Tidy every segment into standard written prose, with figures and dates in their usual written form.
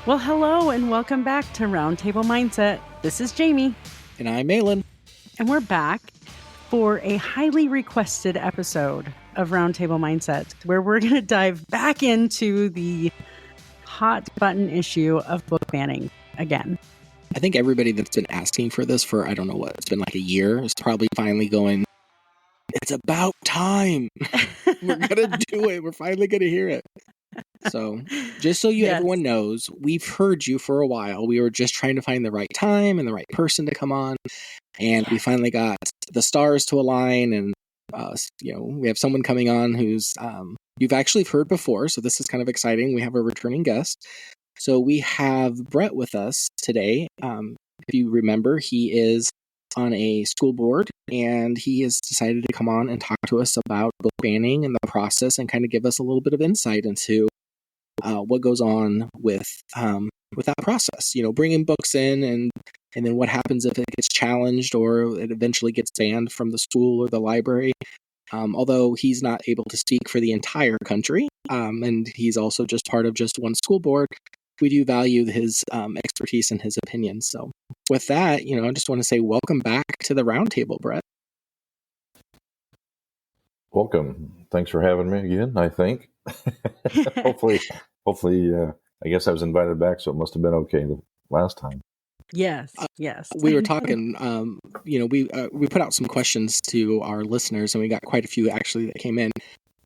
Well, hello and welcome back to Roundtable Mindset. This is Jamie. And I'm Mahlon. And we're back for a highly requested episode of Roundtable Mindset, where we're going to dive back into the hot button issue of book banning again. I think everybody that's been asking for this for, I don't know what, it's been like a year, is probably finally going, it's about time. We're going to do it. We're finally going to hear it. So just so everyone knows, we've heard you for a while. We were just trying to find the right time and the right person to come on. And we finally got the stars to align. And, we have someone coming on who's you've actually heard before. So this is kind of exciting. We have a returning guest. So we have Brett with us today. If you remember, he is on a school board, and he has decided to come on and talk to us about book banning and the process and kind of give us a little bit of insight into what goes on with that process. Bringing books in and then what happens if it gets challenged or it eventually gets banned from the school or the library. Although he's not able to speak for the entire country, and he's also just part of just one school board, we do value his expertise and his opinions. So with that, I just want to say welcome back to the roundtable, Brett. Welcome. Thanks for having me again, I think. Hopefully, I guess I was invited back, so it must have been okay the last time. Yes. We were talking, we put out some questions to our listeners, and we got quite a few actually that came in.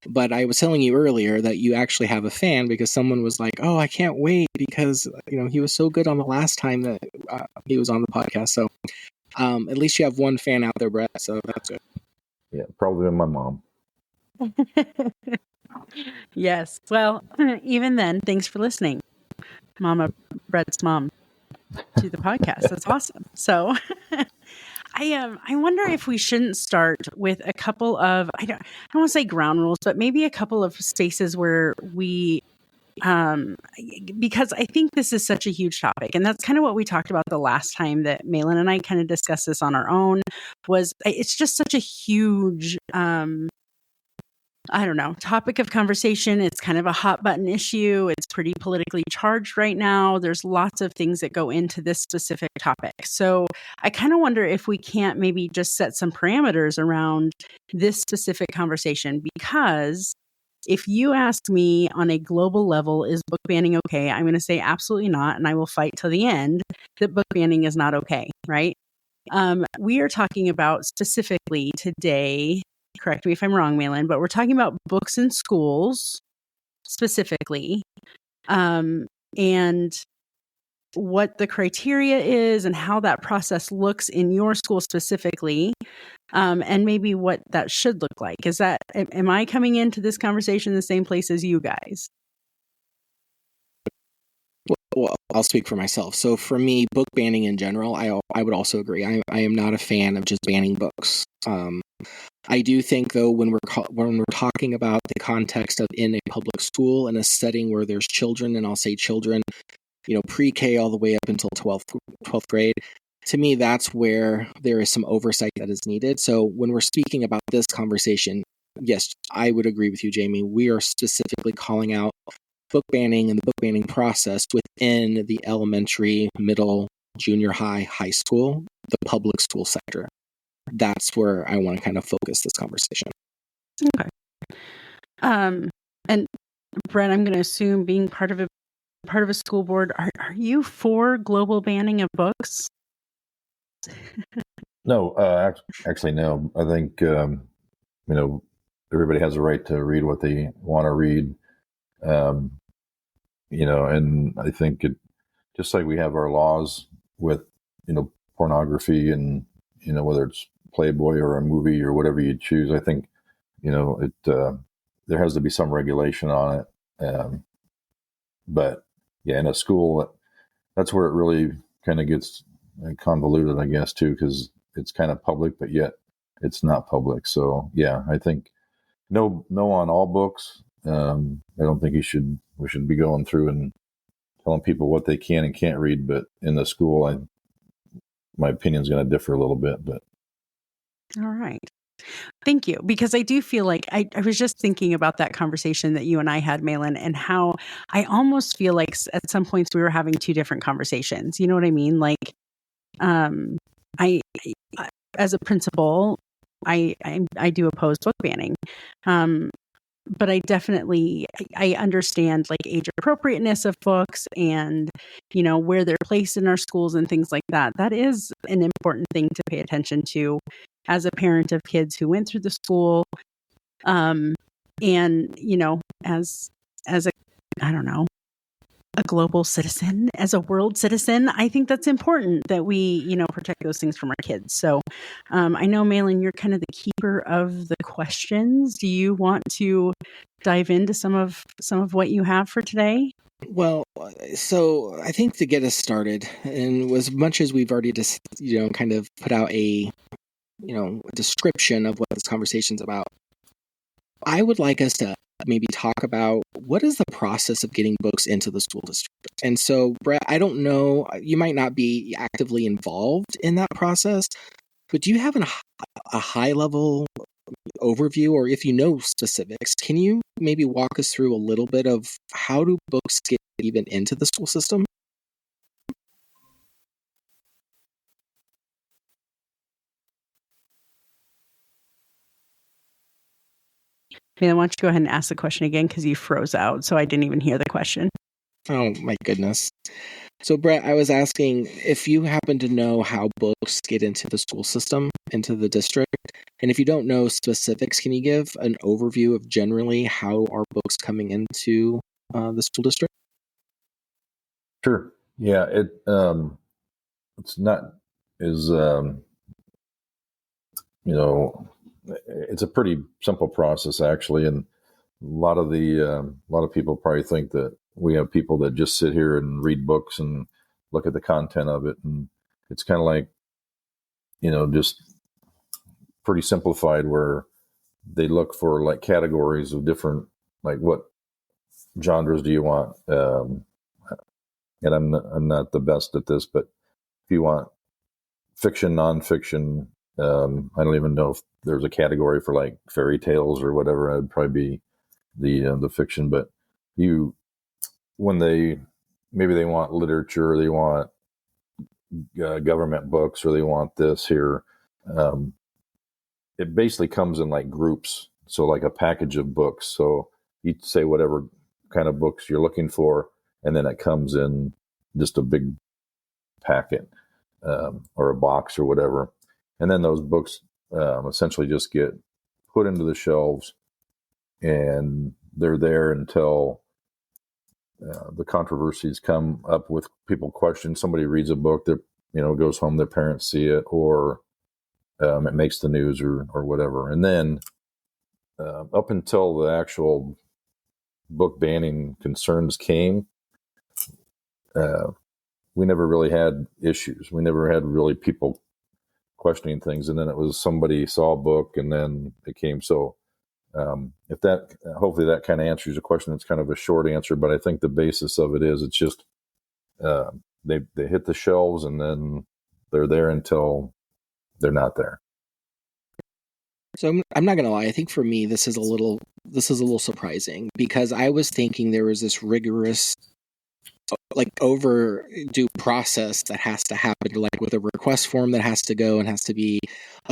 But I was telling you earlier that you actually have a fan because someone was like, oh, I can't wait because, he was so good on the last time that he was on the podcast. So at least you have one fan out there, Brett. So that's good. Yeah, probably my mom. Yes. Well, even then, thanks for listening, Mama, Brett's mom, to the podcast. That's awesome. So I wonder if we shouldn't start with a couple of, I don't want to say ground rules, but maybe a couple of spaces where we, because I think this is such a huge topic, and that's kind of what we talked about the last time that Mahlon and I kind of discussed this on our own, was it's just such a huge, topic of conversation. It's kind of a hot button issue. It's pretty politically charged right now. There's lots of things that go into this specific topic. So I kind of wonder if we can't maybe just set some parameters around this specific conversation, because if you ask me on a global level, is book banning okay? I'm going to say absolutely not. And I will fight till the end that book banning is not okay, right? We are talking about specifically today, correct me if I'm wrong, Mahlon, but we're talking about books in schools specifically, and what the criteria is and how that process looks in your school specifically, and maybe what that should look like. Am I coming into this conversation the same place as you guys? Well, I'll speak for myself. So for me, book banning in general, I would also agree. I am not a fan of just banning books. I do think, though, when we're talking about the context of in a public school, in a setting where there's children, and I'll say children, pre-K all the way up until 12th grade, to me, that's where there is some oversight that is needed. So when we're speaking about this conversation, yes, I would agree with you, Jamie. We are specifically calling out book banning and the book banning process within the elementary, middle, junior high, high school, the public school sector. That's where I want to kind of focus this conversation. Okay. And Brett, I'm going to assume, being part of a school board, are you for global banning of books? No, actually, no. I think everybody has a right to read what they want to read. And I think it, just like we have our laws with pornography and whether it's Playboy or a movie or whatever you choose, I think it there has to be some regulation on it. But yeah, in a school, that's where it really kind of gets convoluted, I guess, too, because it's kind of public, but yet it's not public. So yeah, I think no on all books. I don't think we should be going through and telling people what they can and can't read. But in the school, my opinion is going to differ a little bit. But all right. Thank you. Because I do feel like I was just thinking about that conversation that you and I had, Mahlon, and how I almost feel like at some points we were having two different conversations. You know what I mean? Like, I as a principal, I do oppose book banning. But I definitely, I understand like age appropriateness of books and, you know, where they're placed in our schools and things like that. That is an important thing to pay attention to as a parent of kids who went through the school. And, you know, as a, I don't know, a global citizen, as a world citizen, I think that's important that we, you know, protect those things from our kids. So I know, Mahlon, you're kind of the keeper of the questions. Do you want to dive into some of what you have for today? Well, so I think to get us started, and as much as we've already just, you know, kind of put out a, you know, a description of what this conversation's about, I would like us to maybe talk about what is the process of getting books into the school district. And so, Brett, I don't know, you might not be actively involved in that process, but do you have a high level overview, or if you know specifics, can you maybe walk us through a little bit of how do books get even into the school system? Mahlon, why don't you go ahead and ask the question again, because you froze out, so I didn't even hear the question. Oh my goodness. So Brett, I was asking if you happen to know how books get into the school system, into the district, and if you don't know specifics, can you give an overview of generally how are books coming into the school district? Sure. Yeah. It's not as, you know, it's a pretty simple process actually. And a lot of people probably think that we have people that just sit here and read books and look at the content of it. And it's kind of like, you know, just pretty simplified where they look for like categories of different, like what genres do you want? And I'm not the best at this, but if you want fiction, nonfiction, I don't even know if there's a category for like fairy tales or whatever. I'd probably be the fiction, but when maybe they want literature, they want government books, or they want this here. It basically comes in like groups, so like a package of books. So you say whatever kind of books you're looking for, and then it comes in just a big packet or a box or whatever, and then those books essentially just get put into the shelves, and they're there until the controversies come up with people question. Somebody reads a book that, you know, goes home, their parents see it, or it makes the news or whatever. And then up until the actual book banning concerns came, we never really had issues. We never had really people questioning things. And then it was somebody saw a book and then it came. So if that, hopefully that kind of answers your question. It's kind of a short answer, but I think the basis of it is it's just they hit the shelves and then they're there until they're not there. So I'm not going to lie. I think for me, this is a little surprising, because I was thinking there was this rigorous, like overdue process that has to happen, like with a request form that has to go and has to be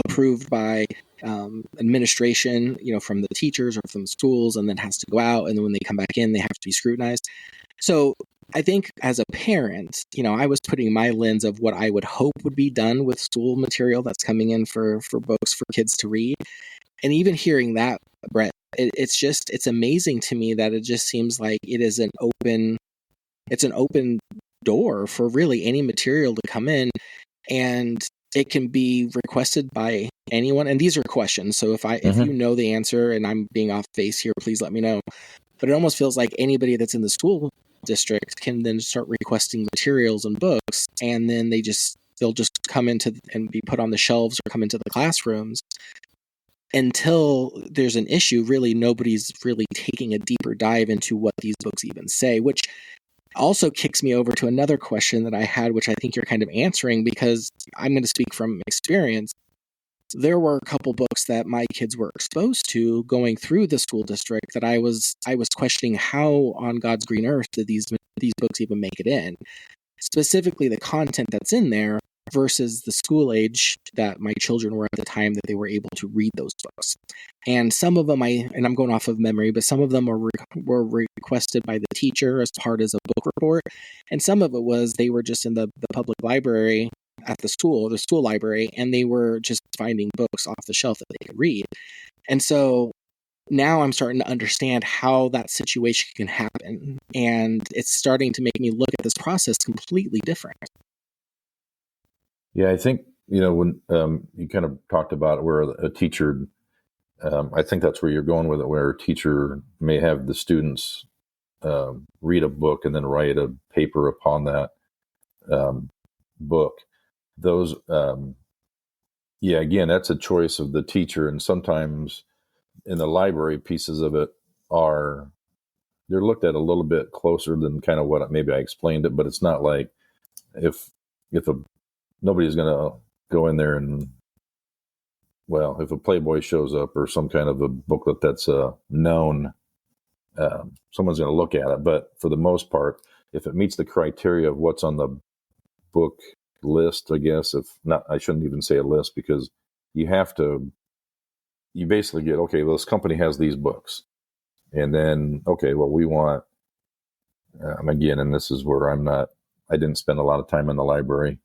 approved by administration, you know, from the teachers or from the schools, and then has to go out. And then when they come back in, they have to be scrutinized. So I think as a parent, you know, I was putting my lens of what I would hope would be done with school material that's coming in for books for kids to read. And even hearing that, Brett, it's amazing to me that it just seems like it is an open door for really any material to come in, and it can be requested by anyone. And these are questions. So if you know the answer and I'm being off base here, please let me know. But it almost feels like anybody that's in the school district can then start requesting materials and books, and then they'll just come into and be put on the shelves or come into the classrooms. Until there's an issue, really nobody's really taking a deeper dive into what these books even say, which also kicks me over to another question that I had, which I think you're kind of answering, because I'm going to speak from experience. there were a couple books that my kids were exposed to going through the school district that I was questioning how on God's green earth did these books even make it in. Specifically, the content that's in there versus the school age that my children were at the time that they were able to read those books. And some of them, I'm going off of memory, but some of them were requested by the teacher as part of a book report. And some of it was they were just in the public library at the school library, and they were just finding books off the shelf that they could read. And so now I'm starting to understand how that situation can happen. And it's starting to make me look at this process completely different. Yeah, I think, when you kind of talked about where a teacher, I think that's where you're going with it, where a teacher may have the students read a book and then write a paper upon that book. Those, again, that's a choice of the teacher. And sometimes in the library, pieces of it they're looked at a little bit closer than kind of what maybe I explained it, but it's not like if nobody's going to go in there and, well, if a Playboy shows up or some kind of a booklet that's known, someone's going to look at it. But for the most part, if it meets the criteria of what's on the book list, I guess, if not, I shouldn't even say a list, because you basically get, okay, well, this company has these books. And then, okay, well, we want, again, and this is where I didn't spend a lot of time in the library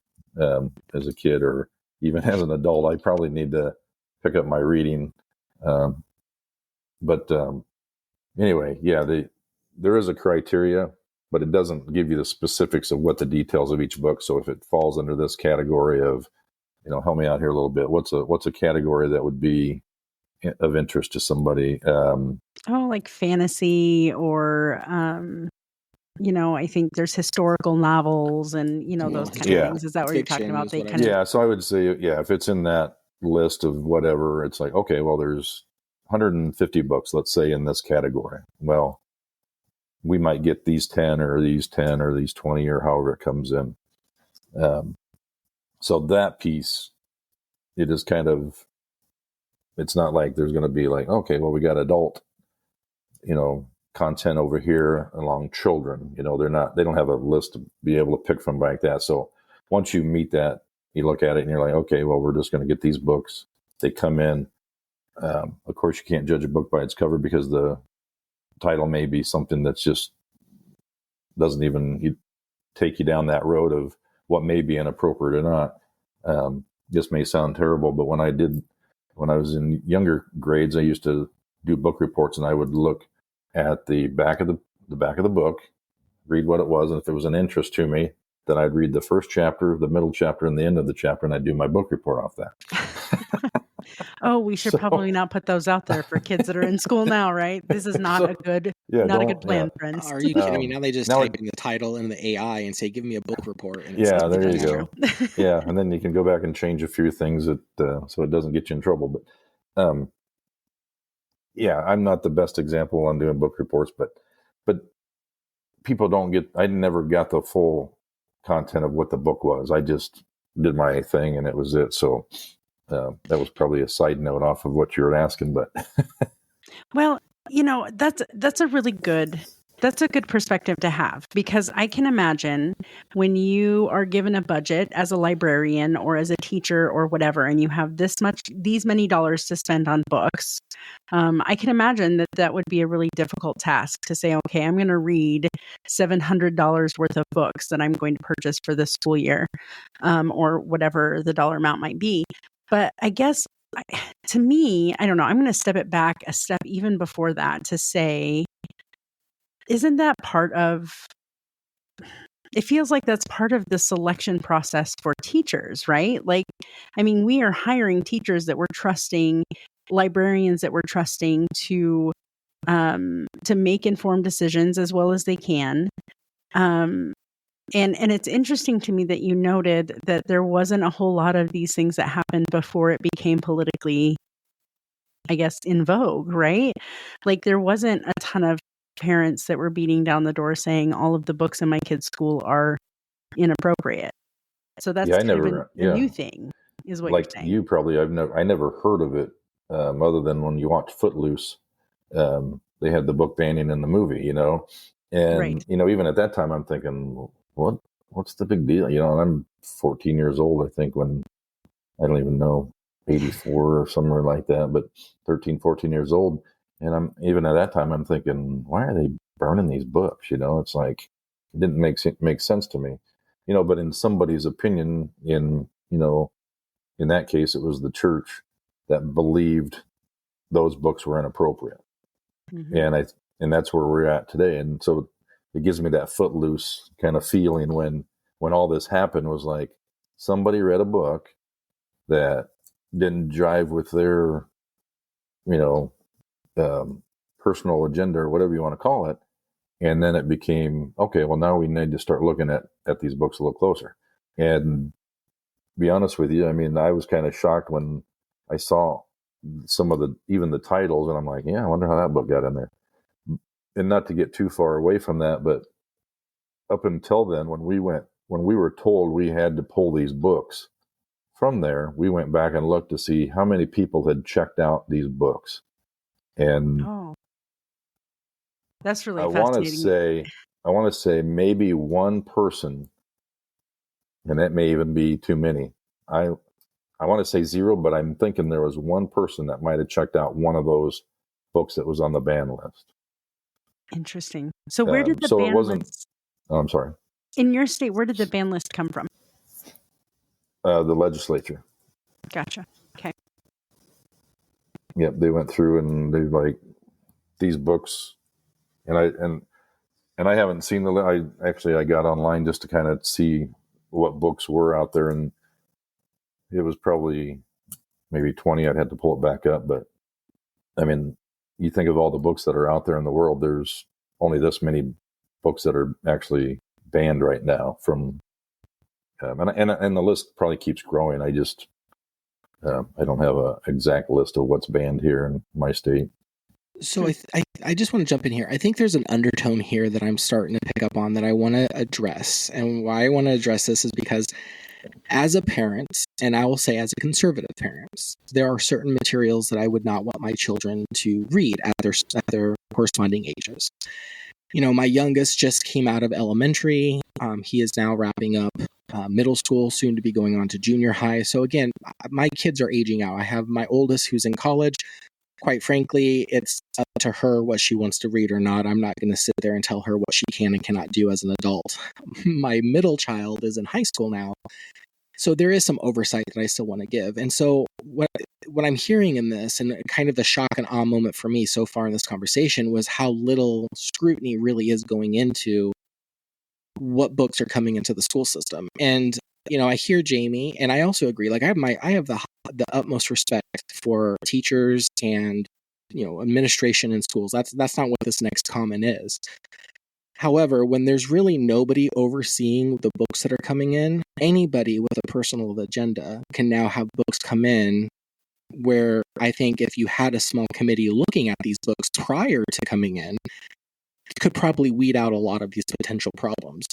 as a kid or even as an adult. I probably need to pick up my reading. But anyway, there is a criteria, but it doesn't give you the specifics of what the details of each book. So if it falls under this category of, help me out here a little bit, what's a category that would be of interest to somebody? Like fantasy or, I think there's historical novels and, those kind of things. Is that what you're talking about? So I would say, if it's in that list of whatever, it's like, okay, well, there's 150 books, let's say, in this category. Well, we might get these 10 or these 10 or these 20 or however it comes in. So that piece, it is kind of, it's not like there's going to be like, okay, well, we got adult, content over here along children. They don't have a list to be able to pick from like that. So once you meet that, you look at it and you're like, okay, well, we're just going to get these books. They come in. Of course, you can't judge a book by its cover because the title may be something that's just doesn't even take you down that road of what may be inappropriate or not. This may sound terrible, but when I was in younger grades, I used to do book reports, and I would look at the back of the book, read what it was, and if it was an interest to me, then I'd read the first chapter, the middle chapter, and the end of the chapter, and I'd do my book report off that. We should probably not put those out there for kids that are in school now, right? This is not a good plan, friends. Are you kidding me? Now they just type in the title and the AI and say, give me a book report. And there you go. And then you can go back and change a few things so it doesn't get you in trouble. But I'm not the best example on doing book reports, but people I never got the full content of what the book was. I just did my thing and it was it. So that was probably a side note off of what you were asking, but well, that's a really good perspective to have, because I can imagine when you are given a budget as a librarian or as a teacher or whatever, and you have these many dollars to spend on books. I can imagine that would be a really difficult task to say, okay, I'm going to read $700 worth of books that I'm going to purchase for this school year, or whatever the dollar amount might be. But I guess to me, I don't know, I'm going to step it back a step even before that to say, isn't that it feels like that's part of the selection process for teachers, right? Like, I mean, we are hiring teachers that we're trusting, librarians that we're trusting to make informed decisions as well as they can. And it's interesting to me that you noted that there wasn't a whole lot of these things that happened before it became politically, I guess, in vogue, right? Like there wasn't a ton of parents that were beating down the door saying all of the books in my kid's school are inappropriate. So that's a new thing. is what you're like saying. you probably, I never heard of it other than when you watch Footloose. They had the book banning in the movie, you know, and Right. you know, even at that time, I'm thinking, what's the big deal, you know? And I'm 14 years old, I think, when I don't even know, 84 or somewhere like that, but 13, 14 years old, and I'm even at that time, I'm thinking, why are they burning these books? You know, it's like it didn't make sense to me, you know. But in somebody's opinion, in that case, it was the church that believed those books were inappropriate. Mm-hmm. And that's where we're at today. And so it gives me that Footloose kind of feeling when all this happened, was like somebody read a book that didn't jive with their, you know, personal agenda or whatever you want to call it. And then it became, okay, well, now we need to start looking at these books a little closer. And be honest with you, I mean, I was kind of shocked when I saw some of even the titles, and I'm like, yeah, I wonder how that book got in there. And not to get too far away from that, but up until then, when we were told we had to pull these books from there, we went back and looked to see how many people had checked out these books. And Oh, that's really I want fascinating. to say maybe one person, and that may even be too many. I want to say zero, but I'm thinking there was one person that might have checked out one of those books that was on the ban list. Interesting. So where did the So it ban wasn't. list Oh, I'm sorry. in your state? Where did the ban list come from? The legislature. Gotcha. Okay. Yep, they went through and they like these books, and I haven't seen I got online just to kind of see what books were out there, and it was probably maybe 20. I'd have to pull it back up, but I mean, you think of all the books that are out there in the world, there's only this many books that are actually banned right now from, and the list probably keeps growing. I don't have an exact list of what's banned here in my state. So I just want to jump in here. I think there's an undertone here that I'm starting to pick up on that I want to address. And why I want to address this is because as a parent, and I will say as a conservative parent, there are certain materials that I would not want my children to read at their corresponding ages. You know, my youngest just came out of elementary. He is now wrapping up middle school, soon to be going on to junior high. So again, my kids are aging out. I have my oldest who's in college. Quite frankly, it's up to her what she wants to read or not. I'm not going to sit there and tell her what she can and cannot do as an adult. My middle child is in high school now. So there is some oversight that I still want to give. And so what I'm hearing in this, and kind of the shock and awe moment for me so far in this conversation, was how little scrutiny really is going into what books are coming into the school system. And you know, I hear Jamie, and I also agree. Like I have the utmost respect for teachers and, you know, administration in schools. That's not what this next comment is. However, when there's really nobody overseeing the books that are coming in, anybody with a personal agenda can now have books come in, where I think if you had a small committee looking at these books prior to coming in, could probably weed out a lot of these potential problems.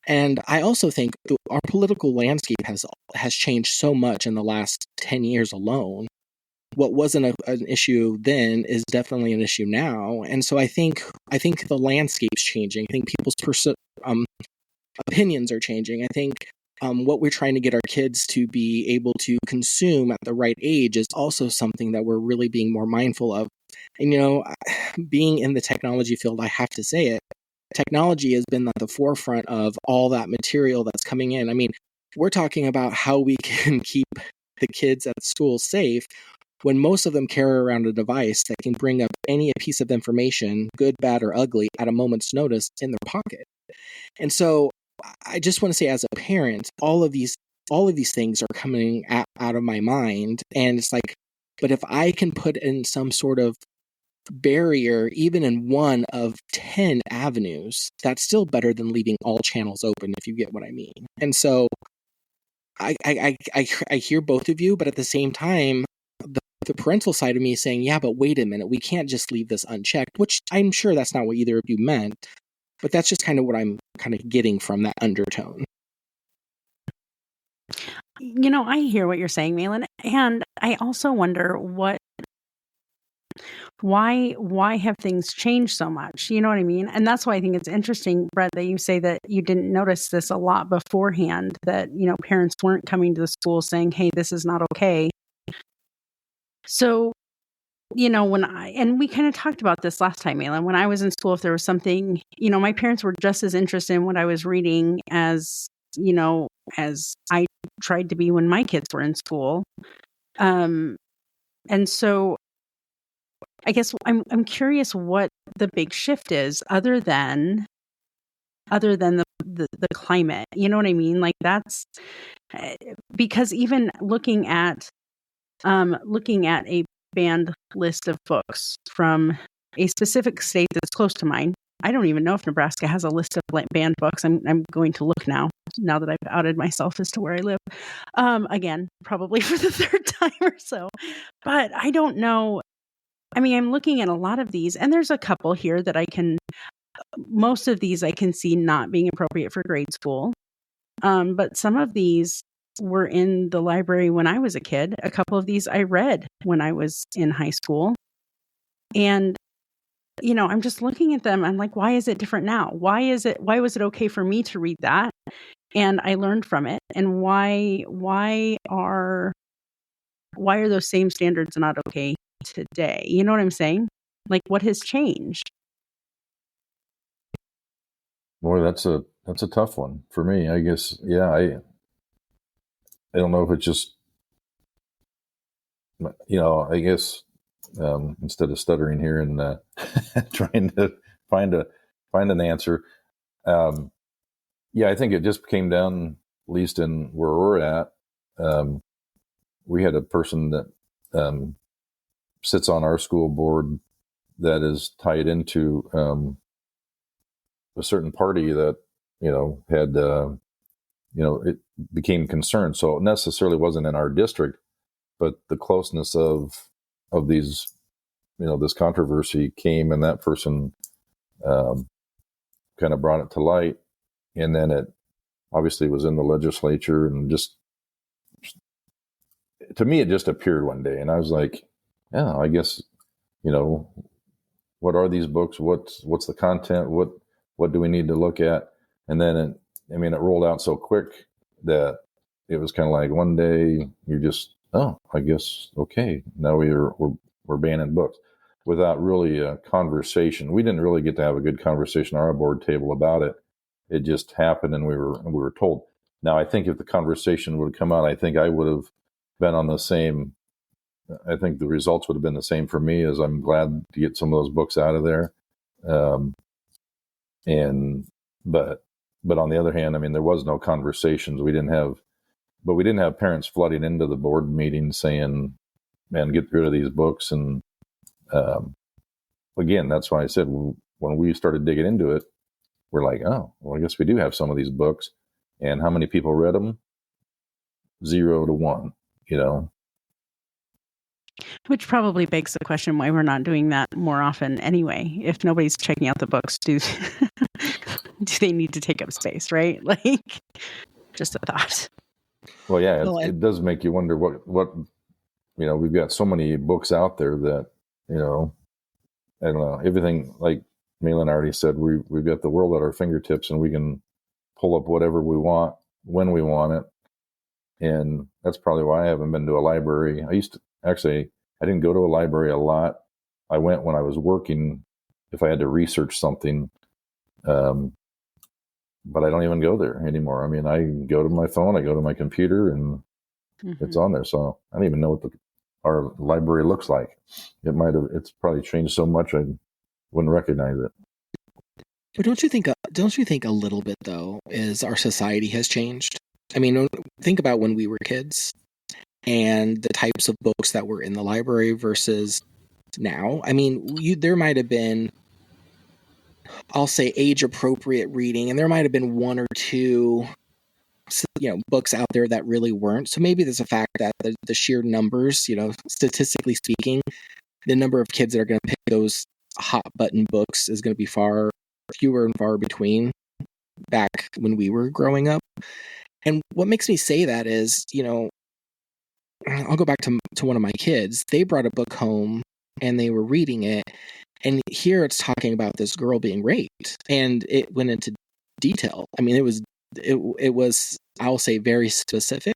And I also think our political landscape has changed so much in the last 10 years alone. What wasn't an issue then is definitely an issue now. And so I think the landscape's changing. I think people's opinions are changing. I think what we're trying to get our kids to be able to consume at the right age is also something that we're really being more mindful of. And, you know, being in the technology field, I have to say it, technology has been at the forefront of all that material that's coming in. I mean, we're talking about how we can keep the kids at school safe when most of them carry around a device that can bring up any piece of information, good, bad, or ugly, at a moment's notice in their pocket. And so I just want to say, as a parent, all of these things are coming out of my mind. And it's like, but if I can put in some sort of barrier, even in one of 10 avenues, that's still better than leaving all channels open, if you get what I mean. And so I hear both of you, but at the same time, the parental side of me is saying, yeah, but wait a minute, we can't just leave this unchecked, which I'm sure that's not what either of you meant, but that's just kind of what I'm kind of getting from that undertone. I hear what you're saying, Mahlon, and I also wonder why have things changed so much? You know what I mean? And that's why I think it's interesting, Brett, that you say that you didn't notice this a lot beforehand, that, parents weren't coming to the school saying, hey, this is not okay. So, and we kind of talked about this last time, Mahlon, when I was in school, if there was something, my parents were just as interested in what I was reading as I tried to be when my kids were in school. And so I guess I'm curious what the big shift is other than the climate. You know what I mean? Like that's because even looking at a banned list of books from a specific state that's close to mine. I don't even know if Nebraska has a list of banned books. I'm going to look now that I've outed myself as to where I live. Again, probably for the third time or so. But I don't know. I mean, I'm looking at a lot of these, and there's a couple here that most of these I can see not being appropriate for grade school. But some of these were in the library when I was a kid. A couple of these I read when I was in high school. And, I'm just looking at them. I'm like, why is it different now? Why was it okay for me to read that? And I learned from it. And why are those same standards not okay today? You know what I'm saying? Like, what has changed? Boy, that's a tough one for me. I guess, yeah, I don't know if it's just, I guess instead of stuttering here and trying to find an answer, yeah, I think it just came down, at least in where we're at. We had a person that sits on our school board that is tied into a certain party that had it became concerned. So it necessarily wasn't in our district, but the closeness of these, this controversy came, and that person kind of brought it to light, and then it obviously was in the legislature, and just to me it just appeared one day, and I was like, yeah, I guess what are these books? What's the content? What do we need to look at? And then it rolled out so quick that it was kind of like one day you just, oh, I guess, okay, now we're banning books without really a conversation. We didn't really get to have a good conversation on our board table about it. It just happened, and we were told. Now, I think if the conversation would have come out, I think I would have been on the same. I think the results would have been the same for me, as I'm glad to get some of those books out of there. But on the other hand, there was no conversations. We didn't have parents flooding into the board meeting saying, man, get rid of these books. And again, that's why I said when we started digging into it, we're like, oh, well, I guess we do have some of these books. And how many people read them? 0 to 1, Which probably begs the question why we're not doing that more often anyway. If nobody's checking out the books, do they need to take up space, right? Like, just a thought. Well, yeah, it does make you wonder what we've got so many books out there that, I don't know, everything, like Mahlon already said, we've got the world at our fingertips, and we can pull up whatever we want when we want it. And that's probably why I haven't been to a library. I didn't go to a library a lot. I went when I was working, if I had to research something, but I don't even go there anymore. I go to my phone, I go to my computer, and it's on there. So I don't even know what our library looks like. It's probably changed so much I wouldn't recognize it. But don't you think a little bit, though, is our society has changed? Think about when we were kids and the types of books that were in the library versus now. There might have been, I'll say, age-appropriate reading, and there might have been one or two, books out there that really weren't. So maybe there's a fact that the sheer numbers, statistically speaking, the number of kids that are going to pick those hot-button books is going to be far fewer and far between back when we were growing up. And what makes me say that is, I'll go back to one of my kids. They brought a book home and they were reading it. And here it's talking about this girl being raped, and it went into detail. I mean, it was, I'll say, very specific,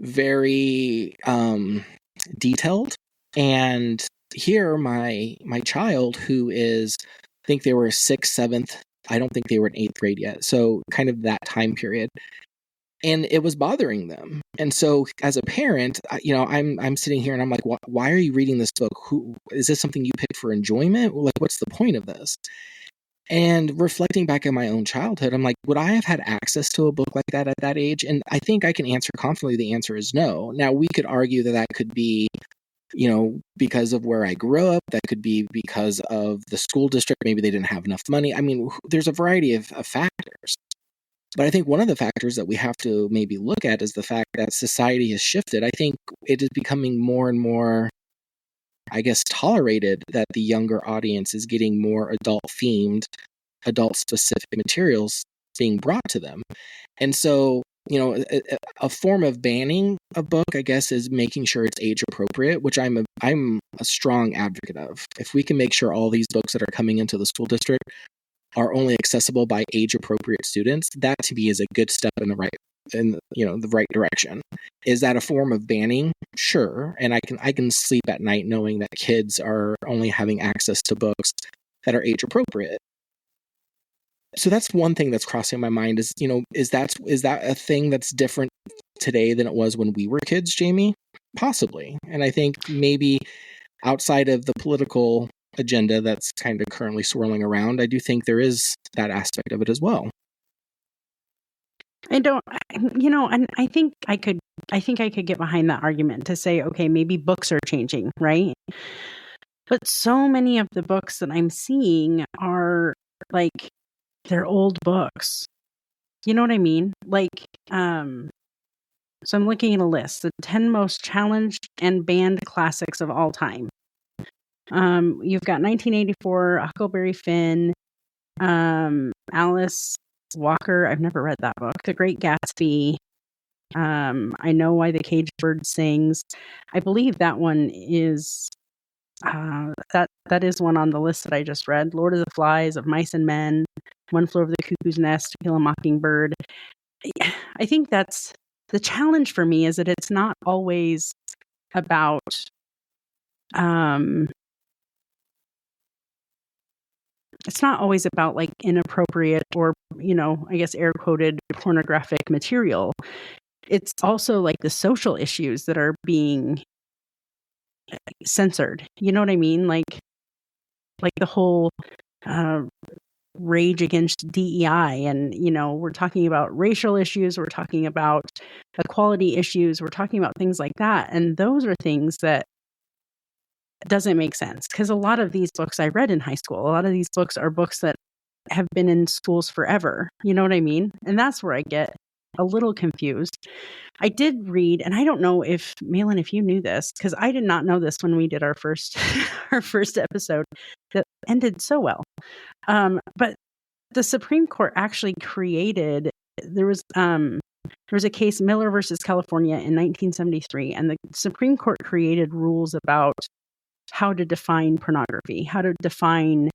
very detailed. And here, my child, who is, I think they were 6th, 7th, I don't think they were in 8th grade yet. So kind of that time period. And it was bothering them. And so as a parent, I'm sitting here and I'm like, why are you reading this book? Is this something you picked for enjoyment? Like, what's the point of this? And reflecting back on my own childhood, I'm like, would I have had access to a book like that at that age? And I think I can answer confidently. The answer is no. Now, we could argue that could be, because of where I grew up. That could be because of the school district. Maybe they didn't have enough money. I mean, there's a variety of factors. But I think one of the factors that we have to maybe look at is the fact that society has shifted. I think it is becoming more and more, I guess, tolerated that the younger audience is getting more adult-themed, adult-specific materials being brought to them. And so, a form of banning a book, I guess, is making sure it's age-appropriate, which I'm a strong advocate of. If we can make sure all these books that are coming into the school district are only accessible by age-appropriate students, that to me is a good step in the right direction. Is that a form of banning? Sure, and I can sleep at night knowing that kids are only having access to books that are age-appropriate. So that's one thing that's crossing my mind is, is that a thing that's different today than it was when we were kids, Jamie? Possibly. And I think maybe outside of the political agenda that's kind of currently swirling around, I do think there is that aspect of it as well. And I think I could get behind that argument to say, okay, maybe books are changing, right? But so many of the books that I'm seeing are like, they're old books. You know what I mean? Like, so I'm looking at a list, the 10 most challenged and banned classics of all time. You've got 1984, Huckleberry Finn, Alice Walker. I've never read that book. The Great Gatsby. I Know Why the Caged Bird Sings. I believe that one is that is one on the list that I just read. Lord of the Flies, Of Mice and Men, One Flew Over the Cuckoo's Nest, To Kill a Mockingbird. I think that's the challenge for me, is that it's not always about like inappropriate or, I guess air quoted pornographic material. It's also like the social issues that are being censored. You know what I mean? Like the whole rage against DEI, and we're talking about racial issues, we're talking about equality issues, we're talking about things like that, and those are things that doesn't make sense, because a lot of these books I read in high school, a lot of these books are books that have been in schools forever. You know what I mean? And that's where I get a little confused. I did read, and I don't know if, Mahlon, if you knew this, because I did not know this when we did our first episode that ended so well. But the Supreme Court actually created, there was a case, Miller versus California, in 1973, and the Supreme Court created rules about how to define pornography, how to define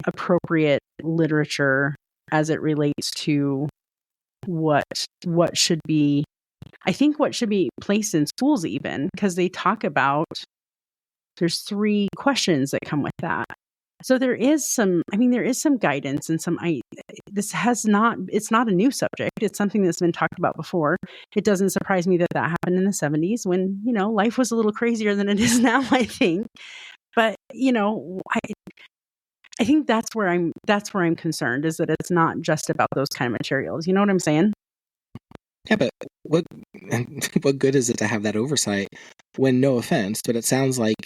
appropriate literature as it relates to what should be, I think what should be placed in schools, even, because they talk about, there's 3 questions that come with that. So there is some guidance and it's not a new subject. It's something that's been talked about before. It doesn't surprise me that happened in the 70s when, life was a little crazier than it is now, I think. But, I think that's where I'm concerned, is that it's not just about those kind of materials. You know what I'm saying? Yeah, but what good is it to have that oversight when, no offense, but it sounds like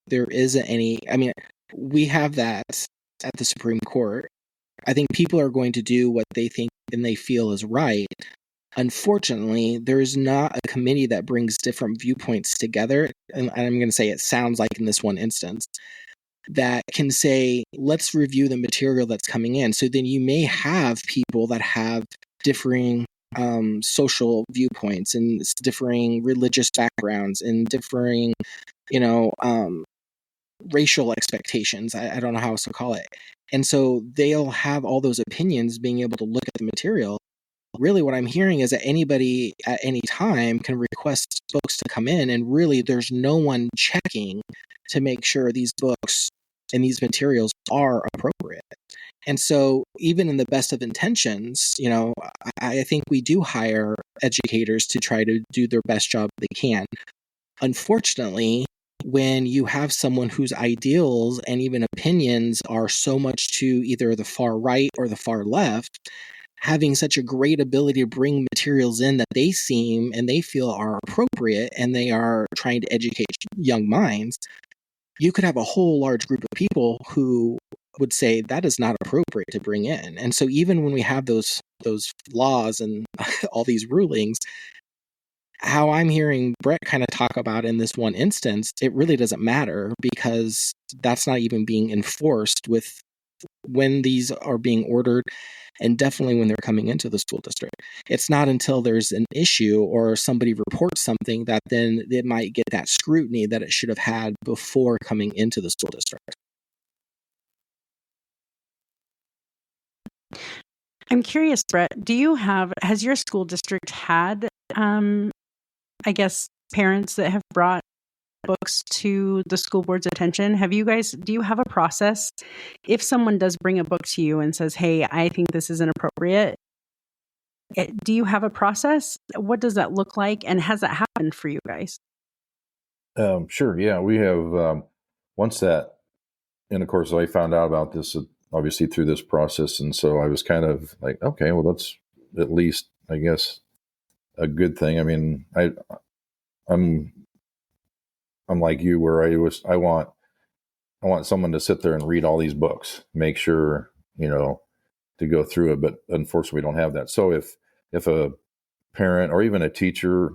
there isn't any. I mean, we have that at the Supreme Court. I think people are going to do what they think and they feel is right. Unfortunately, there is not a committee that brings different viewpoints together. And I'm going to say, it sounds like in this one instance, that can say, let's review the material that's coming in. So then you may have people that have differing social viewpoints and differing religious backgrounds and differing, racial expectations. I don't know how else to call it. And so they'll have all those opinions being able to look at the material. Really what I'm hearing is that anybody at any time can request books to come in, and really there's no one checking to make sure these books and these materials are appropriate. And so even in the best of intentions, I think we do hire educators to try to do their best job they can. Unfortunately, when you have someone whose ideals and even opinions are so much to either the far right or the far left, having such a great ability to bring materials in that they seem and they feel are appropriate and they are trying to educate young minds, you could have a whole large group of people who would say that is not appropriate to bring in. And so even when we have those laws and all these rulings, how I'm hearing Brett kind of talk about in this one instance, it really doesn't matter because that's not even being enforced with when these are being ordered, and definitely when they're coming into the school district. It's not until there's an issue or somebody reports something that then it might get that scrutiny that it should have had before coming into the school district. I'm curious, Brett, has your school district had, I guess, parents that have brought books to the school board's attention? Do you have a process? If someone does bring a book to you and says, hey, I think this isn't appropriate, do you have a process? What does that look like? And has that happened for you guys? Sure. Yeah, we have, once that, and of course I found out about this obviously through this process. And so I was kind of like, okay, well, that's at least, I guess, a good thing. I mean, I'm like you, where I want someone to sit there and read all these books, make sure, to go through it. But unfortunately, we don't have that. So if a parent or even a teacher,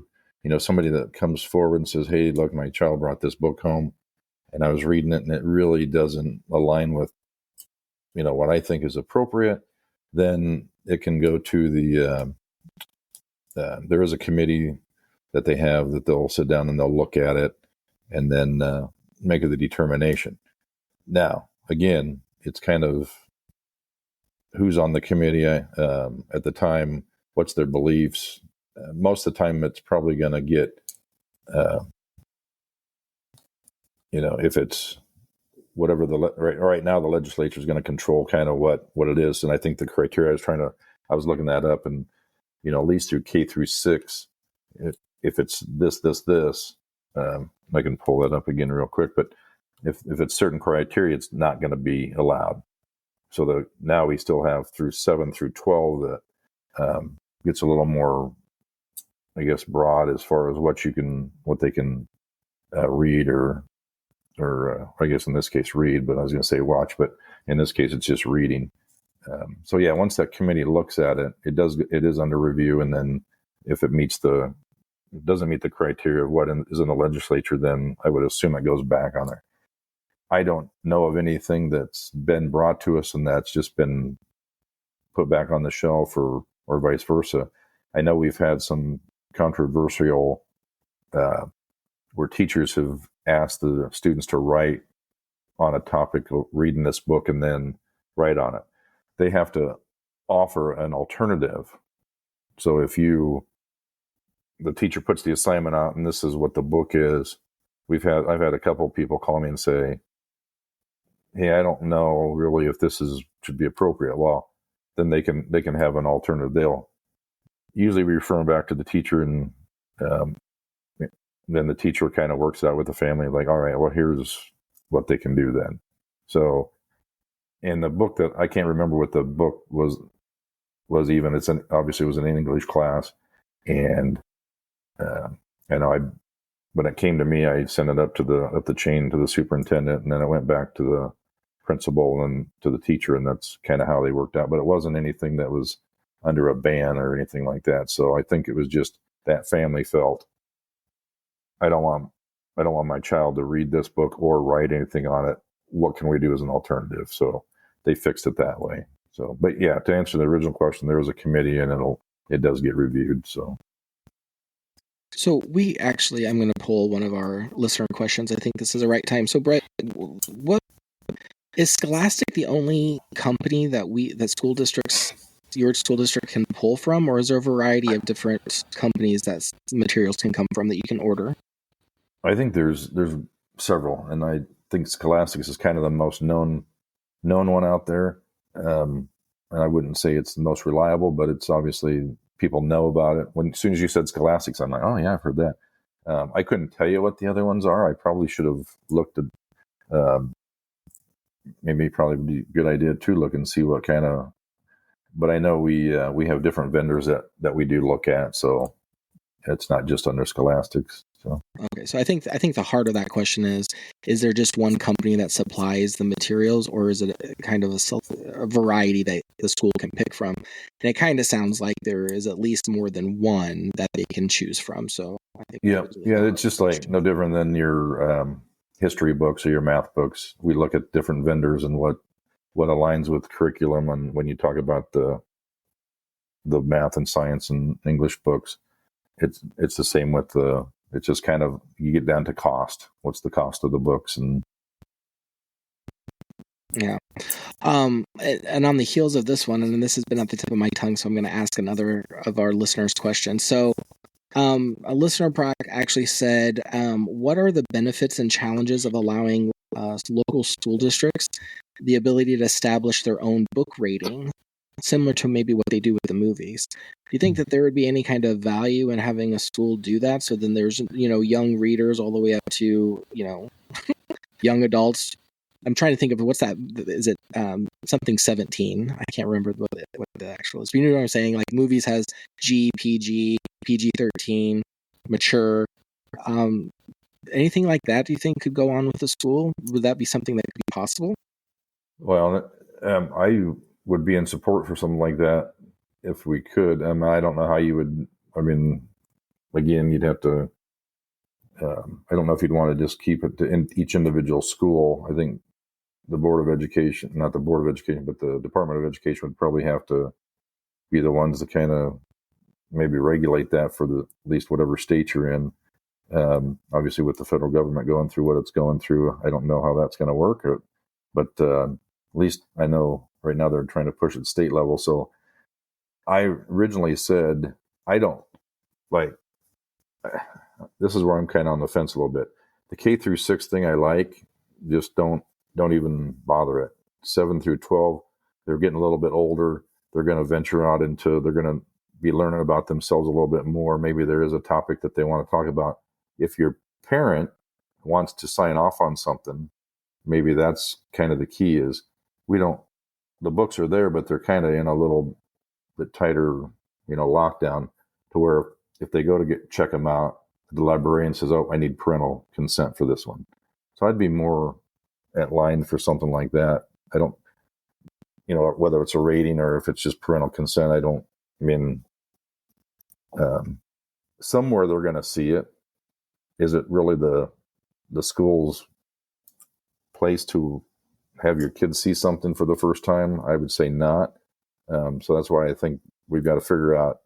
somebody that comes forward and says, hey, look, my child brought this book home and I was reading it and it really doesn't align with, what I think is appropriate, then it can go to there is a committee that they have that they'll sit down and they'll look at it and then make the determination. Now, again, it's kind of who's on the committee at the time, what's their beliefs. Most of the time, it's probably going to get, if it's whatever right now, the legislature is going to control kind of what it is. And I think the criteria I was looking that up, and, at least through K through 6, if it's this, I can pull that up again real quick, but if it's certain criteria, it's not going to be allowed. So now we still have through 7 through 12 that gets a little more, I guess, broad as far as what they can read or I guess in this case read, but I was going to say watch, but in this case it's just reading. So yeah, once that committee looks at it, it is under review, and then if it doesn't meet the criteria of what is in the legislature, then I would assume it goes back on there. I don't know of anything that's been brought to us and that's just been put back on the shelf or vice versa. I know we've had some controversial where teachers have asked the students to write on a topic, reading this book, and then write on it. They have to offer an alternative. So if the teacher puts the assignment out and this is what the book is, I've had a couple of people call me and say, hey, I don't know really if this should be appropriate. Well, then they can have an alternative. They'll usually refer them back to the teacher, and then the teacher kind of works out with the family, like, all right, well, here's what they can do then. So in the book, that I can't remember what the book was even, obviously it was an English class. And I know when it came to me, I sent it up the chain to the superintendent, and then it went back to the principal and to the teacher, and that's kind of how they worked out. But it wasn't anything that was under a ban or anything like that. So I think it was just that family felt, I don't want my child to read this book or write anything on it. What can we do as an alternative? So they fixed it that way. So, but yeah, to answer the original question, there was a committee, and it does get reviewed. So I'm going to pull one of our listener questions. I think this is the right time. So Brett, what is Scholastic the only company that your school district can pull from, or is there a variety of different companies that materials can come from that you can order? I think there's several, and I think Scholastics is kind of the most known one out there. And I wouldn't say it's the most reliable, but it's obviously people know about it. As soon as you said Scholastics, I'm like, oh yeah, I've heard that. I couldn't tell you what the other ones are. I probably should have looked at. Maybe probably be a good idea to look and see what kind of. But I know we have different vendors that we do look at, so it's not just under Scholastics. So okay, so I think the heart of that question is there just one company that supplies the materials, or is it kind of a variety that the school can pick from? And it kind of sounds like there is at least more than one that they can choose from. So I think yeah, it's just like no different than your history books or your math books. We look at different vendors and what aligns with curriculum, and when you talk about the math and science and English books, it's the same with it's just kind of, you get down to cost. What's the cost of the books? And yeah. And on the heels of this one, and this has been at the tip of my tongue, so I'm going to ask another of our listeners' questions. So a listener actually said, what are the benefits and challenges of allowing local school districts the ability to establish their own book rating, similar to maybe what they do with the movies? Do you think that there would be any kind of value in having a school do that? So then there's, young readers all the way up to, young adults. I'm trying to think of what's that. Is it something 17? I can't remember what the actual is. But you know what I'm saying? Like movies has G, PG, PG-13, mature. Anything like that, do you think could go on with the school? Would that be something that could be possible? Well, I would be in support for something like that if we could. I don't know how you would. I mean, again, you'd have to. I don't know if you'd want to just keep it to each individual school. I think the Board of Education, not the Board of Education, but the Department of Education would probably have to be the ones to kind of maybe regulate that for at least whatever state you're in. Obviously, with the federal government going through what it's going through, I don't know how that's going to work. But at least I know right now they're trying to push at state level. So I originally said, I don't like, this is where I'm kind of on the fence a little bit. The K through 6 thing I like, just don't even bother it. 7 through 12, they're getting a little bit older. They're going to venture out they're going to be learning about themselves a little bit more. Maybe there is a topic that they want to talk about. If your parent wants to sign off on something, maybe that's kind of the key is the books are there, but they're kind of in a little bit tighter, lockdown to where if they go to check them out, the librarian says, oh, I need parental consent for this one. So I'd be more at line for something like that. I don't, whether it's a rating or if it's just parental consent, somewhere they're going to see it. Is it really the school's place to have your kids see something for the first time? I would say not. So that's why I think we've got to figure out,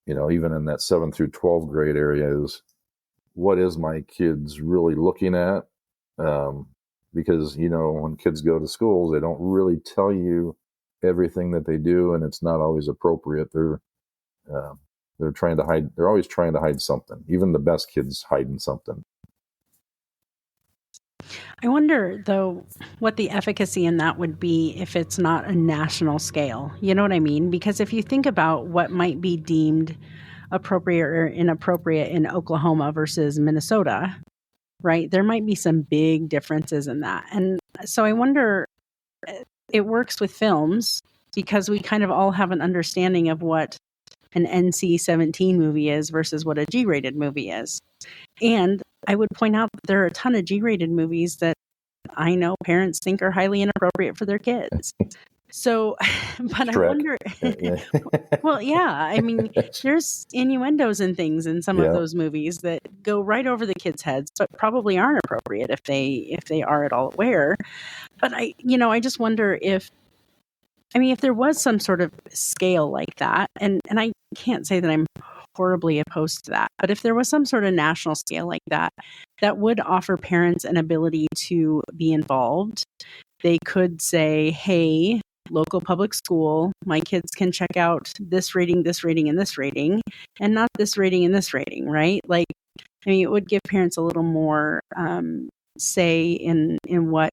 even in that 7 through 12 grade area, is what is my kids really looking at? Because, when kids go to schools, they don't really tell you everything that they do, and it's not always appropriate. They're trying to hide. They're always trying to hide something. Even the best kids hiding something. I wonder, though, what the efficacy in that would be if it's not a national scale. You know what I mean? Because if you think about what might be deemed appropriate or inappropriate in Oklahoma versus Minnesota, right? There might be some big differences in that. And so I wonder, it works with films because we kind of all have an understanding of what an NC-17 movie is versus what a G-rated movie is. And I would point out that there are a ton of G-rated movies that I know parents think are highly inappropriate for their kids. So, but Shrek. I wonder, well, yeah, I mean, there's innuendos and things in some of those movies that go right over the kids' heads, but probably aren't appropriate if they are at all aware. But I just wonder if I mean, if there was some sort of scale like that, and I can't say that I'm horribly opposed to that, but if there was some sort of national scale like that, that would offer parents an ability to be involved. They could say, hey, local public school, my kids can check out this rating, and this rating, and not this rating and this rating, right? Like, I mean, it would give parents a little more say in what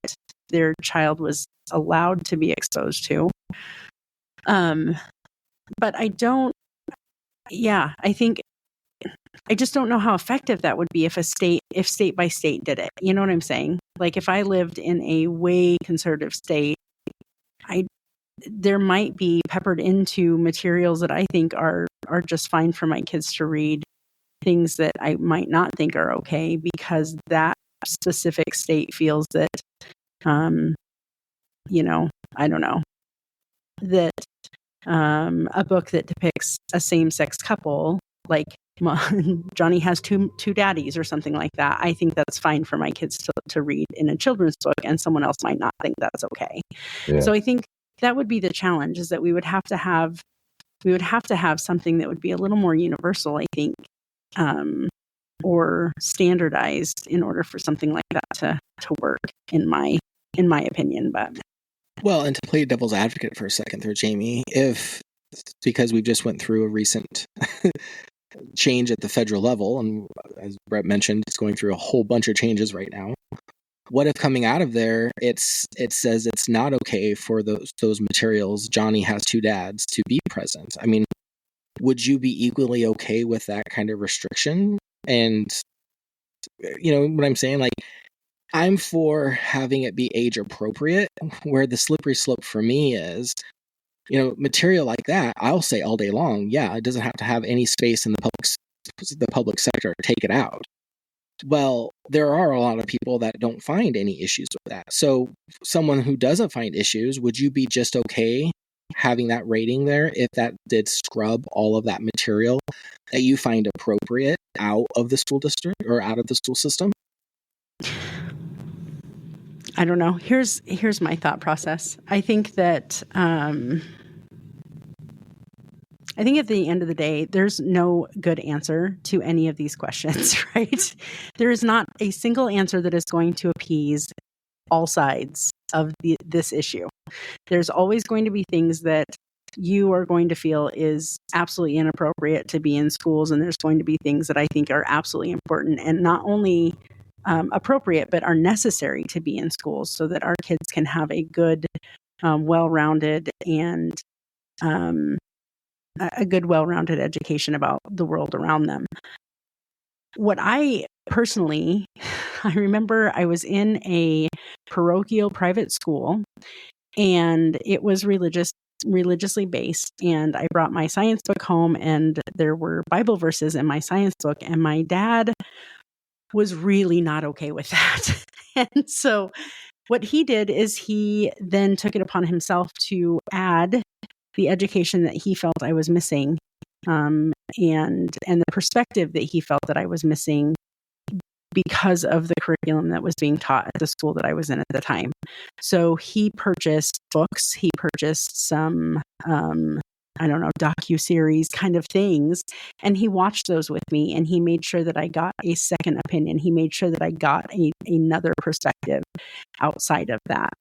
their child was allowed to be exposed to. But I think I just don't know how effective that would be if state by state did it. You know what I'm saying? Like if I lived in a way conservative state, there might be peppered into materials that I think are just fine for my kids to read, things that I might not think are okay because that specific state feels that, I don't know, that a book that depicts a same-sex couple, like Johnny has two daddies or something like that, I think that's fine for my kids to read in a children's book, and someone else might not think that's okay. Yeah. So I think that would be the challenge, is that we would have to have something that would be a little more universal, I think, or standardized in order for something like that to work, in my opinion. But well, and to play devil's advocate for a second there, Jamie, because we just went through a recent change at the federal level, and as Brett mentioned, it's going through a whole bunch of changes right now. What if coming out of there, it says it's not okay for those materials, Johnny has two dads, to be present? I mean, would you be equally okay with that kind of restriction? And you know what I'm saying? Like, I'm for having it be age appropriate, where the slippery slope for me is, material like that, I'll say all day long, yeah, it doesn't have to have any space in the public sector, take it out. Well, there are a lot of people that don't find any issues with that. So someone who doesn't find issues, would you be just okay having that rating there if that did scrub all of that material that you find appropriate out of the school district or out of the school system? I don't know. Here's my thought process. I think that I think at the end of the day, there's no good answer to any of these questions, right? There is not a single answer that is going to appease all sides of this issue. There's always going to be things that you are going to feel is absolutely inappropriate to be in schools, and there's going to be things that I think are absolutely important and not only appropriate, but are necessary to be in schools so that our kids can have a good, well-rounded and well-rounded education about the world around them. What I remember I was in a parochial private school, and it was religiously based, and I brought my science book home, and there were Bible verses in my science book, and my dad was really not okay with that. And so what he did is he then took it upon himself to add the education that he felt I was missing, and the perspective that he felt that I was missing because of the curriculum that was being taught at the school that I was in at the time. So he purchased books, he purchased some, docuseries kind of things, and he watched those with me, and he made sure that I got a second opinion. He made sure that I got another perspective outside of that.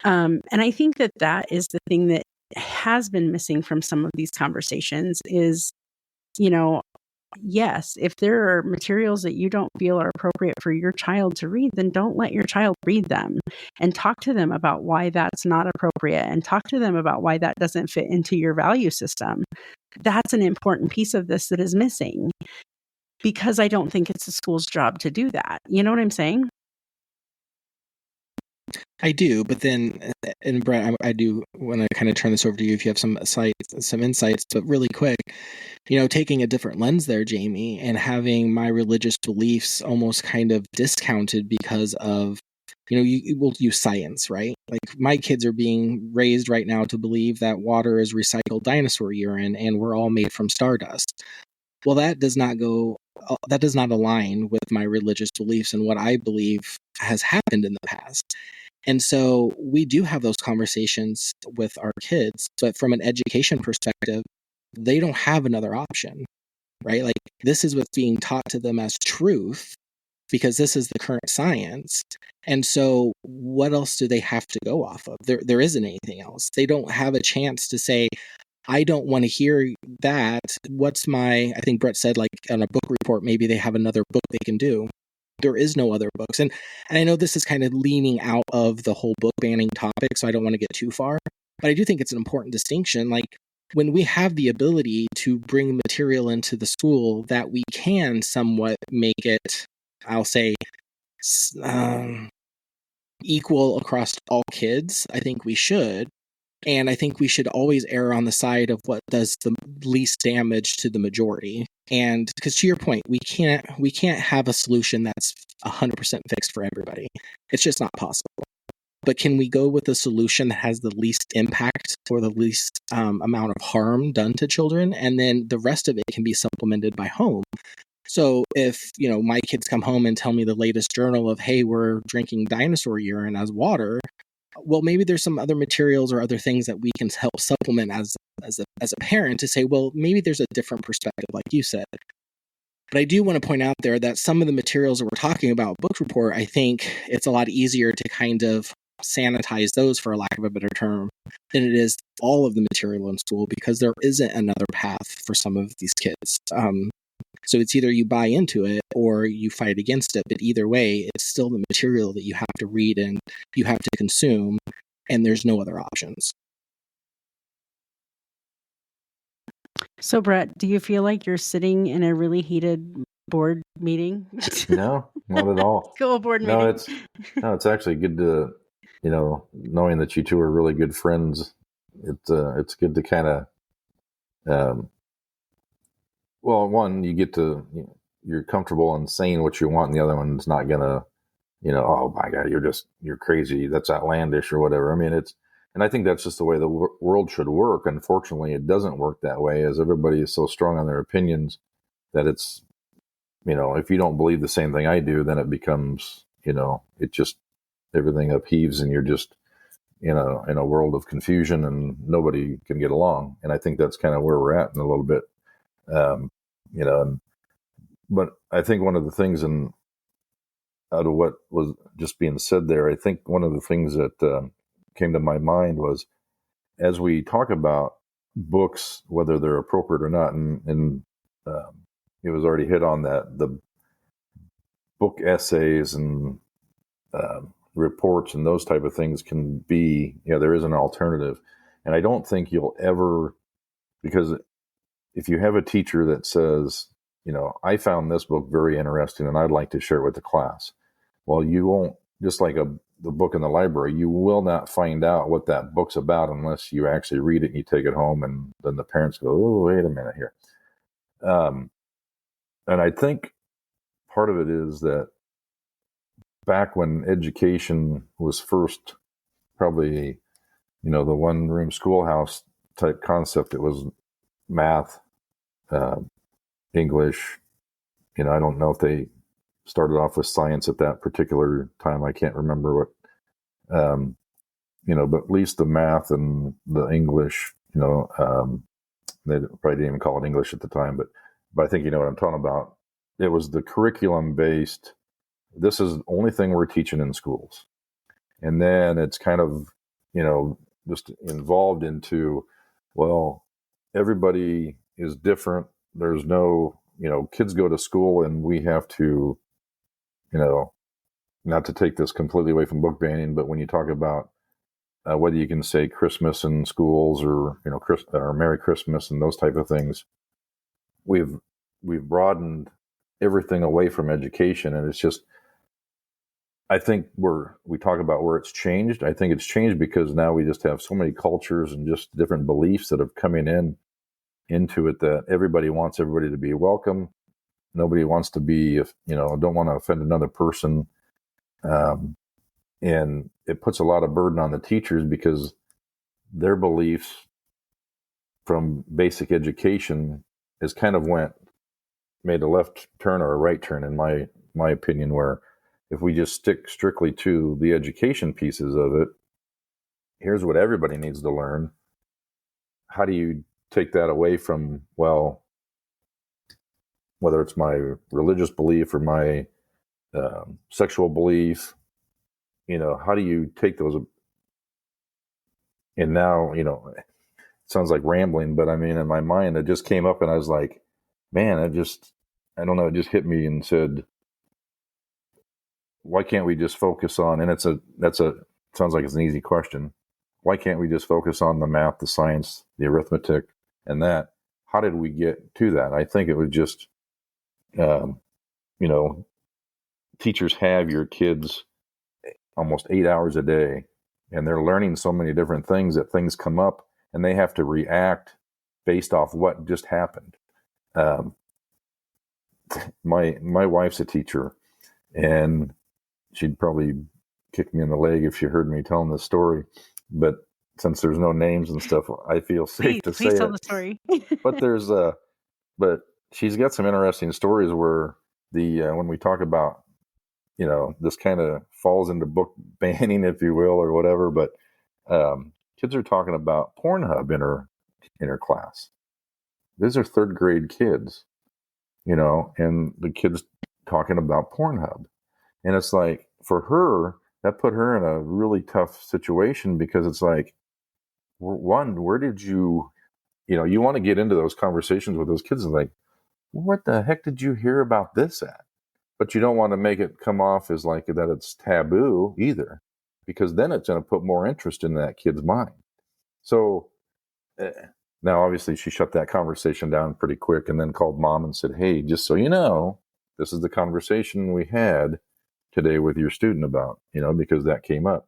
And I think that is the thing that has been missing from some of these conversations is, yes, if there are materials that you don't feel are appropriate for your child to read, then don't let your child read them, and talk to them about why that's not appropriate, and talk to them about why that doesn't fit into your value system. That's an important piece of this that is missing, because I don't think it's the school's job to do that. You know what I'm saying? I do, but then, and Brett, I do want to kind of turn this over to you if you have some insights, but really quick, taking a different lens there, Jamie, and having my religious beliefs almost kind of discounted because of, you will use science, right? Like, my kids are being raised right now to believe that water is recycled dinosaur urine and we're all made from stardust. Well, that does not align with my religious beliefs and what I believe has happened in the past. And so we do have those conversations with our kids, but from an education perspective, they don't have another option, right? Like, this is what's being taught to them as truth because this is the current science. And so what else do they have to go off of? There isn't anything else. They don't have a chance to say, I don't want to hear that. I think Brett said, like, on a book report, maybe they have another book they can do. There is no other books. And I know this is kind of leaning out of the whole book banning topic, so I don't want to get too far. But I do think it's an important distinction. Like, when we have the ability to bring material into the school that we can somewhat make it, I'll say, equal across all kids, I think we should. And I think we should always err on the side of what does the least damage to the majority. And because, to your point, we can't have a solution that's 100% fixed for everybody. It's just not possible. But can we go with a solution that has the least impact or the least amount of harm done to children? And then the rest of it can be supplemented by home. So if, my kids come home and tell me the latest journal of, hey, we're drinking dinosaur urine as water, well, maybe there's some other materials or other things that we can help supplement as a parent to say, well, maybe there's a different perspective, like you said. But I do want to point out there that some of the materials that we're talking about, book report, I think it's a lot easier to kind of sanitize those, for a lack of a better term, than it is all of the material in school, because there isn't another path for some of these kids. So it's either you buy into it or you fight against it. But either way, it's still the material that you have to read and you have to consume, and there's no other options. So, Brett, do you feel like you're sitting in a really heated board meeting? No, not at all. School board meeting. It's actually good to, knowing that you two are really good friends. It's good to kind of, one, you get to, you're comfortable in saying what you want, and the other one's not gonna, oh my God, you're crazy. That's outlandish or whatever. I mean, and I think that's just the way the world should work. Unfortunately, it doesn't work that way, as everybody is so strong on their opinions that it's, if you don't believe the same thing I do, then it becomes, it just, everything upheaves and you're just, in a world of confusion and nobody can get along. And I think that's kind of where we're at in a little bit. But I think one of the things out of what was just being said there, I think one of the things that came to my mind was, as we talk about books, whether they're appropriate or not, and it was already hit on that, the book essays and reports and those type of things can be, there is an alternative. And I don't think you'll ever, because if you have a teacher that says, I found this book very interesting and I'd like to share it with the class. Well, you won't, just like the book in the library, you will not find out what that book's about unless you actually read it and you take it home, and then the parents go, oh, wait a minute here. And I think part of it is that back when education was first, probably, the one-room schoolhouse type concept, it was math, English. I don't know if they started off with science at that particular time. I can't remember what, but at least the math and the English, they probably didn't even call it English at the time, but I think you know what I'm talking about. It was the curriculum based. This is the only thing we're teaching in schools. And then it's kind of, just involved into, well, everybody is different. There's no, kids go to school and we have to, not to take this completely away from book banning, but when you talk about whether you can say Christmas in schools or, or Merry Christmas and those type of things, we've broadened everything away from education. And it's just, I think we talk about where it's changed. I think it's changed because now we just have so many cultures and just different beliefs that have coming into it, that everybody wants everybody to be welcome. Nobody wants to be, don't want to offend another person. And it puts a lot of burden on the teachers because their beliefs from basic education is kind of made a left turn or a right turn, in my opinion, where if we just stick strictly to the education pieces of it, here's what everybody needs to learn. How do you take that away from, well, whether it's my religious belief or my sexual belief, how do you take those? And now, it sounds like rambling, but I mean, in my mind, it just came up and I was like, man, I don't know, it just hit me and said, why can't we just focus on, and sounds like it's an easy question. Why can't we just focus on the math, the science, the arithmetic, and that? How did we get to that? I think it was just, teachers have your kids almost 8 hours a day, and they're learning so many different things that things come up and they have to react based off what just happened. My wife's a teacher, and she'd probably kick me in the leg if she heard me telling this story. But since there's no names and stuff, I feel safe to say it. Please tell the story. But she's got some interesting stories where when we talk about, this kind of falls into book banning, if you will, or whatever. But kids are talking about Pornhub in her class. These are third grade kids, and the kids talking about Pornhub. And it's like, for her, that put her in a really tough situation, because it's like, one, where did you want to get into those conversations with those kids and like, what the heck did you hear about this at? But you don't want to make it come off as like that it's taboo either, because then it's going to put more interest in that kid's mind. So now, obviously, she shut that conversation down pretty quick and then called mom and said, hey, just so you know, this is the conversation we had today with your student about, because that came up.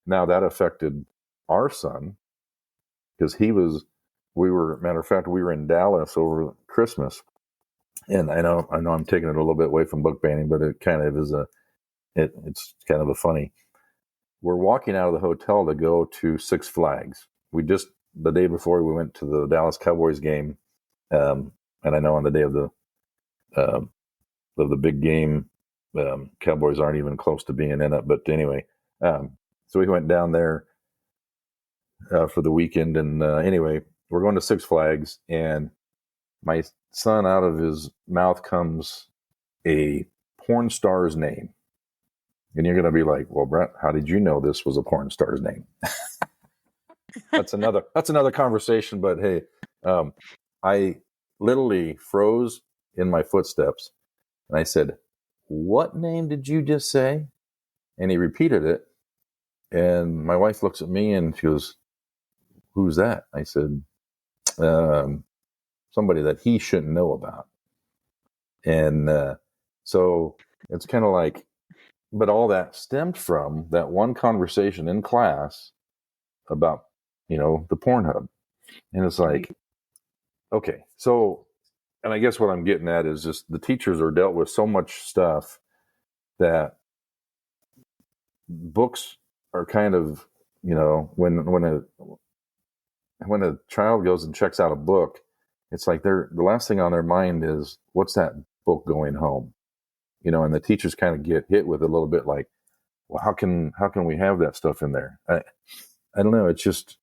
Now that affected our son, because we were in Dallas over Christmas. And I know I'm taking it a little bit away from book banning, but it kind of is it's kind of a funny. We're walking out of the hotel to go to Six Flags. The day before we went to the Dallas Cowboys game. And I know on the day of the big game, Cowboys aren't even close to being in it. But anyway, so we went down there for the weekend. And anyway, we're going to Six Flags, and my son, out of his mouth comes a porn star's name. And you're going to be like, well, Brett, how did you know this was a porn star's name? That's another conversation. But hey, I literally froze in my footsteps, and I said, what name did you just say? And he repeated it. And my wife looks at me and she goes, who's that? I said, somebody that he shouldn't know about. And so it's kind of like, but all that stemmed from that one conversation in class about, the Pornhub. And it's like, okay, so, and I guess what I'm getting at is just the teachers are dealt with so much stuff that books are kind of, when a child goes and checks out a book, it's like the last thing on their mind is, what's that book going home? And the teachers kind of get hit with a little bit like, well, how can we have that stuff in there? I don't know. It's just,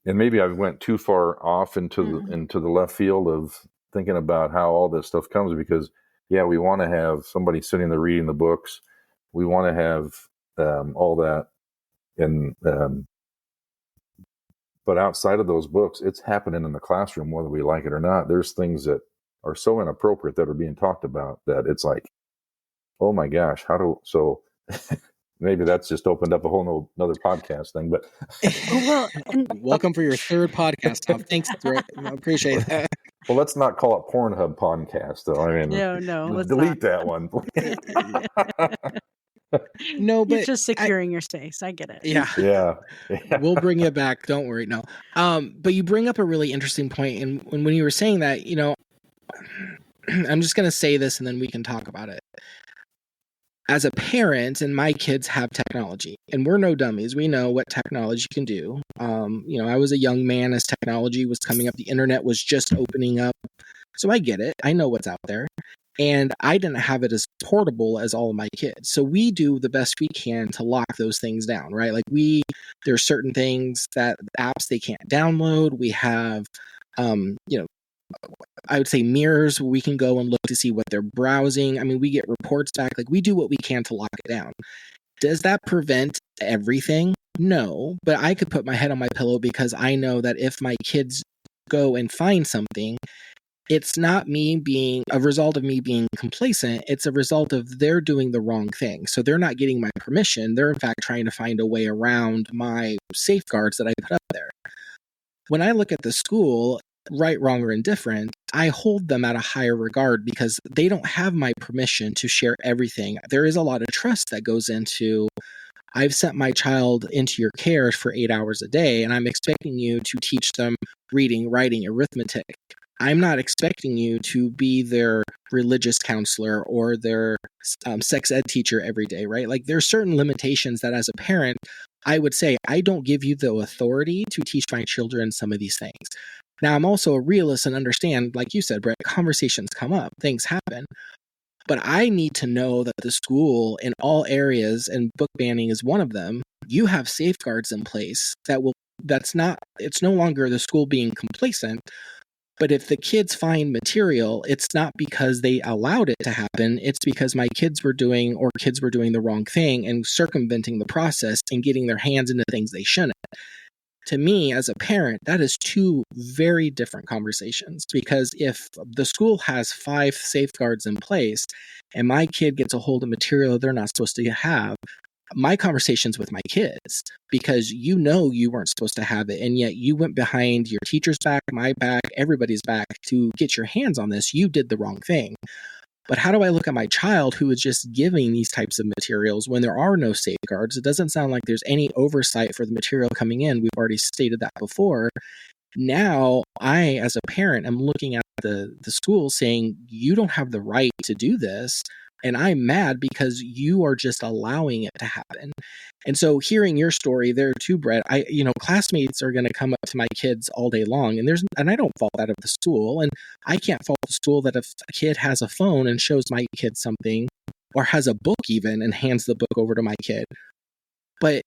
and maybe I went too far off into the left field of thinking about how all this stuff comes, because we want to have somebody sitting there reading the books. We want to have all that. And, but outside of those books, it's happening in the classroom, whether we like it or not. There's things that are so inappropriate that are being talked about that it's like, oh my gosh, so maybe that's just opened up a whole another podcast thing, but welcome for your third podcast, Tom. Thanks. I appreciate that. Well, let's not call it Pornhub podcast, though. I mean, no, delete that one. No, but you're just securing your space. I get it. Yeah. We'll bring it back. Don't worry. No. But you bring up a really interesting point. And when you were saying that, I'm just going to say this and then we can talk about it. As a parent, and my kids have technology, and we're no dummies. We know what technology can do. I was a young man as technology was coming up. The internet was just opening up. So I get it. I know what's out there. And I didn't have it as portable as all of my kids. So we do the best we can to lock those things down, right? Like there's certain things that apps they can't download. We have, I would say mirrors where we can go and look to see what they're browsing. I mean, we get reports back. Like we do what we can to lock it down. Does that prevent everything? No, but I could put my head on my pillow because I know that if my kids go and find something, it's not me being a result of me being complacent. It's a result of they're doing the wrong thing. So they're not getting my permission. They're in fact trying to find a way around my safeguards that I put up there. When I look at the school, right, wrong, or indifferent, I hold them at a higher regard because they don't have my permission to share everything. There is a lot of trust that goes into, I've sent my child into your care for 8 hours a day, and I'm expecting you to teach them reading, writing, arithmetic. I'm not expecting you to be their religious counselor or their sex ed teacher every day, right? Like there's certain limitations that as a parent, I would say, I don't give you the authority to teach my children some of these things. Now, I'm also a realist and understand, like you said, Brett, conversations come up, things happen. But I need to know that the school in all areas, and book banning is one of them, you have safeguards in place it's no longer the school being complacent. But if the kids find material, it's not because they allowed it to happen. It's because my kids were doing the wrong thing and circumventing the process and getting their hands into things they shouldn't. To me, as a parent, that is two very different conversations, because if the school has 5 safeguards in place and my kid gets a hold of material they're not supposed to have, my conversations with my kids, because you weren't supposed to have it, and yet you went behind your teacher's back, my back, everybody's back to get your hands on this. You did the wrong thing. But how do I look at my child who is just giving these types of materials when there are no safeguards? It doesn't sound like there's any oversight for the material coming in. We've already stated that before. Now, I, as a parent, am looking at the school saying, you don't have the right to do this. And I'm mad because you are just allowing it to happen. And so hearing your story there too, Brett, classmates are going to come up to my kids all day long, and I don't fault that of the school. And I can't fault the school that if a kid has a phone and shows my kid something, or has a book even and hands the book over to my kid. But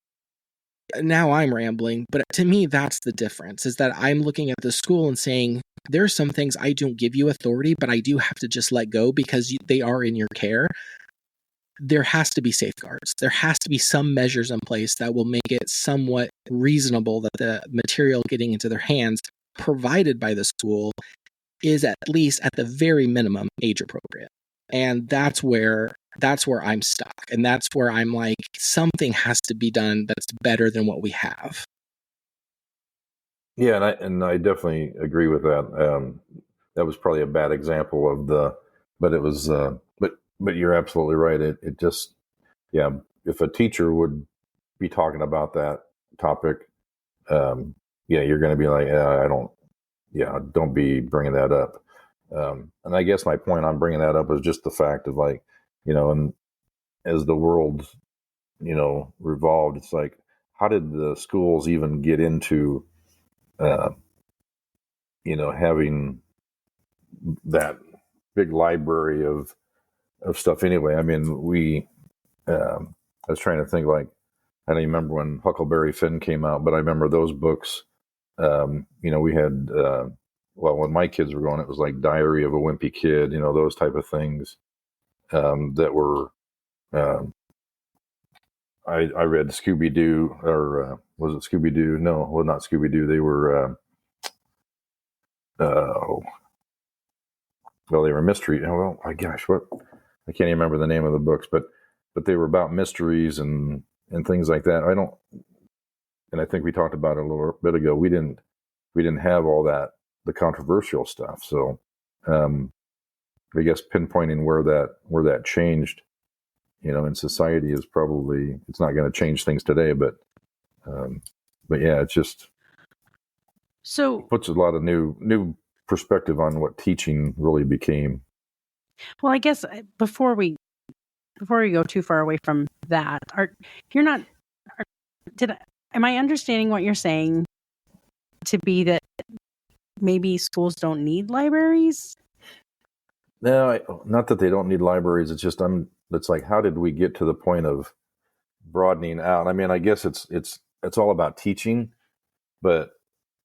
now I'm rambling, but to me, that's the difference, is that I'm looking at the school and saying, there are some things I don't give you authority, but I do have to just let go because they are in your care. There has to be safeguards. There has to be some measures in place that will make it somewhat reasonable that the material getting into their hands provided by the school is at least at the very minimum age appropriate. And that's where I'm stuck. And that's where I'm like, something has to be done that's better than what we have. Yeah, and I definitely agree with that. That was probably a bad example but it was, but you're absolutely right. It just, yeah, if a teacher would be talking about that topic, you're going to be like, don't be bringing that up. And I guess my point on bringing that up is just the fact of, like, and as the world, revolved, it's like, how did the schools even get into, having that big library of stuff anyway? I mean, I was trying to think, like, I don't even remember when Huckleberry Finn came out, but I remember those books. We had, when my kids were going, it was like Diary of a Wimpy Kid, those type of things that were, I read Scooby-Doo, or was it Scooby-Doo? No, well, not Scooby-Doo. They were, they were mystery. Oh, well, my gosh, I can't even remember the name of the books, but they were about mysteries and things like that. And I think we talked about it a little bit ago. We didn't have all that, the controversial stuff. So, I guess pinpointing where that changed, in society is probably, it's not going to change things today, but yeah, it's just, so puts a lot of new perspective on what teaching really became. Well, I guess before we go too far away from that, am I understanding what you're saying to be that maybe schools don't need libraries? No, not that they don't need libraries. It's just it's like, how did we get to the point of broadening out? I mean, I guess it's all about teaching, but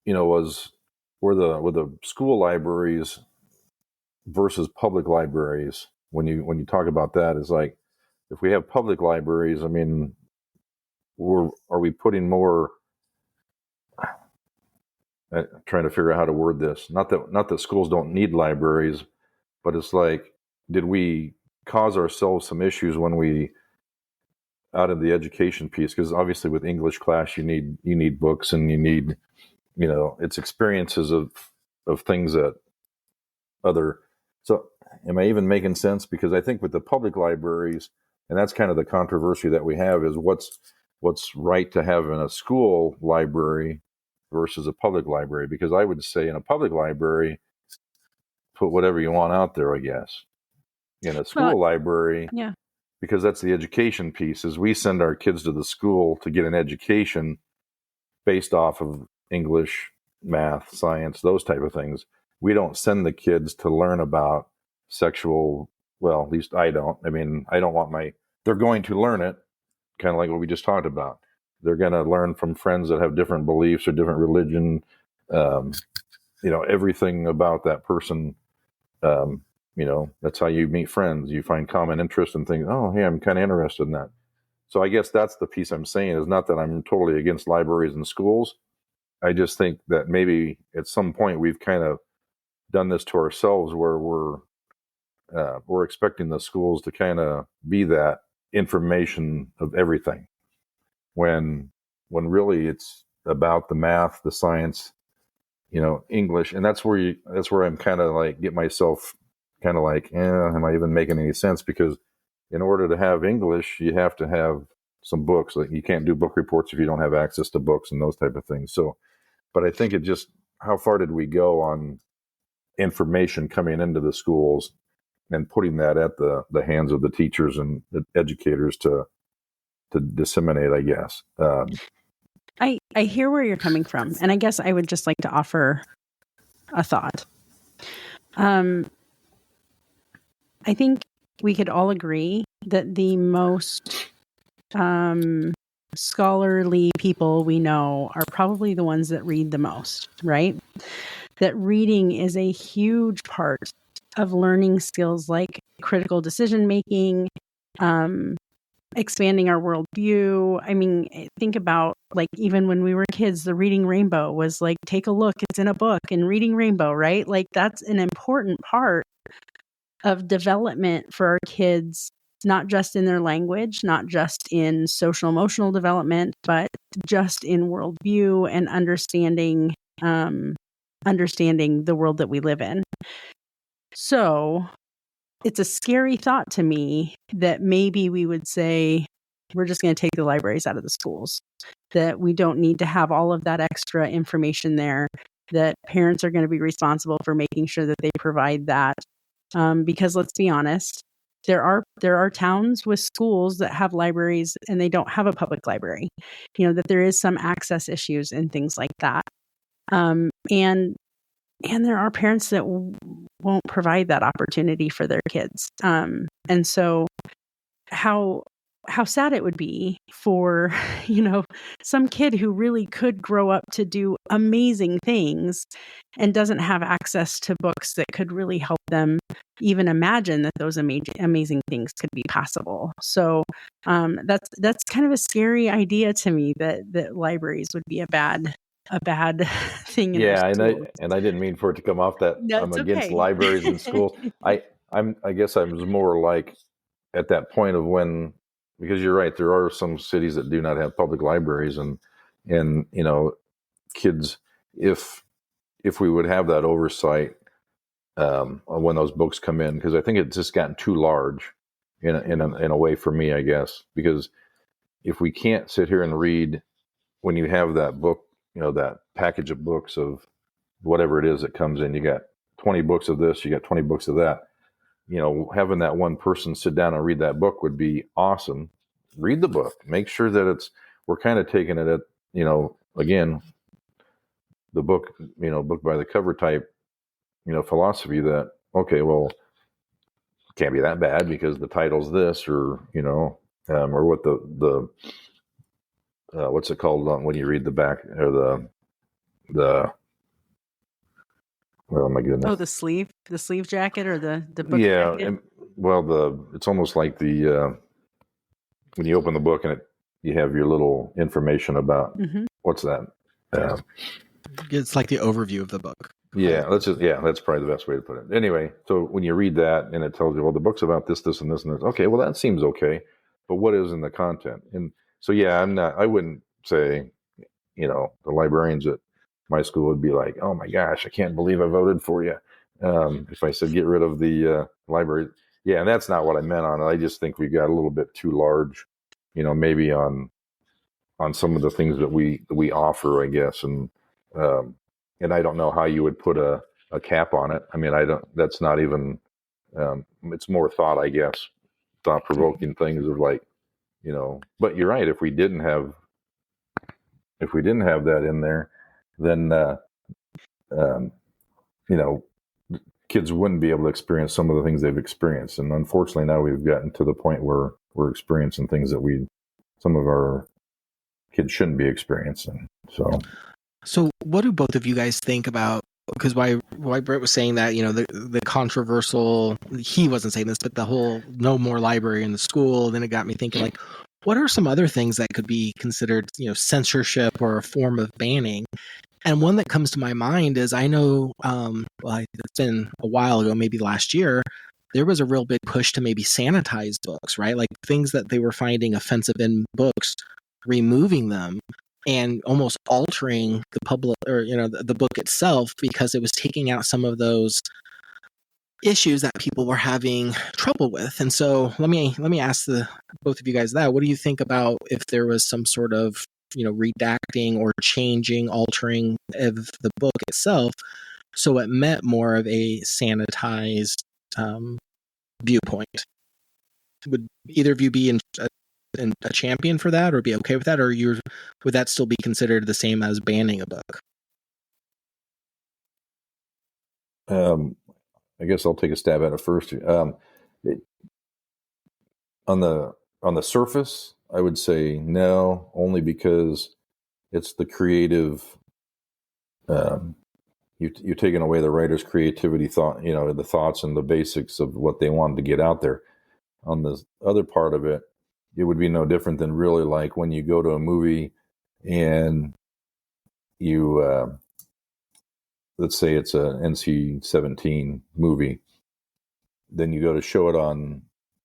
were the school libraries versus public libraries, when you talk about that, is like, if we have public libraries, I mean, are we putting more? Trying to figure out how to word this. Not that schools don't need libraries, but it's like, did we cause ourselves some issues when we out of the education piece? Because obviously with English class, you need books, and you need, it's experiences of things that other. So am I even making sense? Because I think with the public libraries, and that's kind of the controversy that we have, is what's right to have in a school library versus a public library. Because I would say in a public library, put whatever you want out there, I guess. In a school library, yeah, because that's the education piece, is we send our kids to the school to get an education based off of English, math, science, those type of things. We don't send the kids to learn about sexual, well, at least I don't. I mean, I don't want they're going to learn it, kind of like what we just talked about. They're going to learn from friends that have different beliefs or different religion, everything about that person. That's how you meet friends. You find common interest and think, oh, hey, I'm kind of interested in that. So I guess that's the piece I'm saying, is not that I'm totally against libraries and schools. I just think that maybe at some point we've kind of done this to ourselves, where we're expecting the schools to kind of be that information of everything, when really it's about the math, the science, English. And that's where I'm kind of like, get myself kind of like, am I even making any sense? Because in order to have English, you have to have some books. Like, you can't do book reports if you don't have access to books and those type of things. So, but I think how far did we go on information coming into the schools and putting that at the hands of the teachers and the educators to disseminate, I guess. I hear where you're coming from, and I guess I would just like to offer a thought. I think we could all agree that the most scholarly people we know are probably the ones that read the most, right? That reading is a huge part of learning skills like critical decision making, expanding our worldview. I mean, think about, like, even when we were kids, the reading rainbow was like, take a look, it's in a book, and reading rainbow, right? Like, that's an important part of development for our kids, not just in their language, not just in social emotional development, but just in worldview and understanding the world that we live in. So it's a scary thought to me that maybe we would say, we're just going to take the libraries out of the schools, that we don't need to have all of that extra information there, that parents are going to be responsible for making sure that they provide that. Because let's be honest, there are towns with schools that have libraries and they don't have a public library, that there is some access issues and things like that. And there are parents that won't provide that opportunity for their kids. And so how sad it would be for, some kid who really could grow up to do amazing things and doesn't have access to books that could really help them even imagine that those amazing things could be possible. So that's kind of a scary idea to me, that libraries would be a bad thing in our schools. And I didn't mean for it to come off that No, I'm it's against okay. libraries and schools. I guess I was more like at that point of when, because you're right, there are some cities that do not have public libraries, and kids, if we would have that oversight on when those books come in, because I think it's just gotten too large in a way for me, I guess, because if we can't sit here and read, when you have that book, that package of books of whatever it is that comes in, you got 20 books of this, you got 20 books of that, having that one person sit down and read that book would be awesome. Read the book, make sure that we're kind of taking it at, again, the book, book by the cover type, philosophy, that, okay, well, can't be that bad because the title's this, or or what the what's it called when you read the back, or the oh my goodness. Oh, the sleeve jacket, or the book Yeah, jacket? it's almost like the when you open the book and you have your little information about what's that? It's like the overview of the book. Yeah, that's probably the best way to put it. Anyway, so when you read that and it tells you, well, the book's about this, this, and this, and this. Okay, well, that seems okay, but what is in the content? And so, yeah, I wouldn't say, the librarians at my school would be like, oh my gosh, I can't believe I voted for you. If I said get rid of the library. Yeah, and that's not what I meant on it. I just think we got a little bit too large, maybe on some of the things that we offer, I guess. And I don't know how you would put a cap on it. I mean, that's not even, it's more thought, I guess, thought provoking things of like, but you're right. If we didn't have that in there, then, kids wouldn't be able to experience some of the things they've experienced. And unfortunately now we've gotten to the point where we're experiencing things that some of our kids shouldn't be experiencing. So what do both of you guys think about, because why Brett was saying that, the controversial, he wasn't saying this, but the whole no more library in the school, then it got me thinking, like, what are some other things that could be considered, censorship or a form of banning? And one that comes to my mind is, I know, it's been a while ago, maybe last year, there was a real big push to maybe sanitize books, right? Like things that they were finding offensive in books, removing them and almost altering the public, or the book itself, because it was taking out some of those issues that people were having trouble with. And so let me ask both of you guys that. What do you think about if there was some sort of redacting or changing, altering of the book itself so it met more of a sanitized viewpoint? Would either of you be a champion for that, or be okay with that, or would that still be considered the same as banning a book? I guess I'll take a stab at it first. On the surface, I would say no, only because it's the creative. You're taking away the writer's creativity, thought, the thoughts and the basics of what they wanted to get out there. On the other part of it, it would be no different than really like when you go to a movie and you, let's say it's a NC-17 movie, then you go to show it on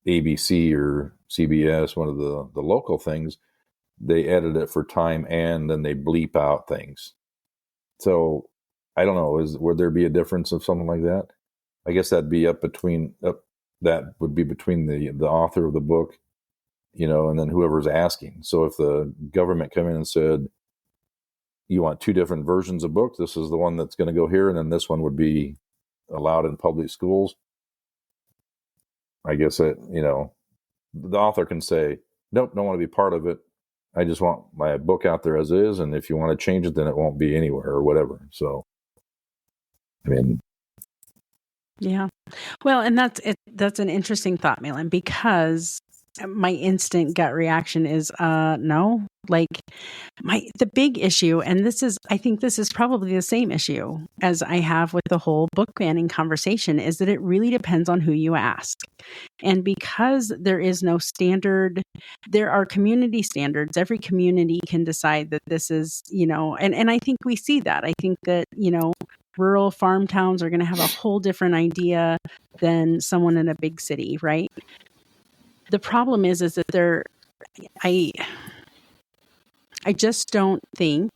ABC or CBS, one of the local things, they edit it for time and then they bleep out things. So I don't know, would there be a difference of something like that? I guess that'd be that would be between the author of the book, and then whoever's asking. So if the government come in and said, you want two different versions of books, this is the one that's going to go here, and then this one would be allowed in public schools, I guess that, the author can say, nope, don't want to be part of it. I just want my book out there as is, and if you want to change it, then it won't be anywhere or whatever. So, I mean, yeah. Well, and that's an interesting thought, Mahlon, because my instant gut reaction is no. Like the big issue, and I think this is probably the same issue as I have with the whole book banning conversation, is that it really depends on who you ask. And because there is no standard, there are community standards. Every community can decide that this is, and I think we see that. I think that, rural farm towns are going to have a whole different idea than someone in a big city, right? The problem is that I just don't think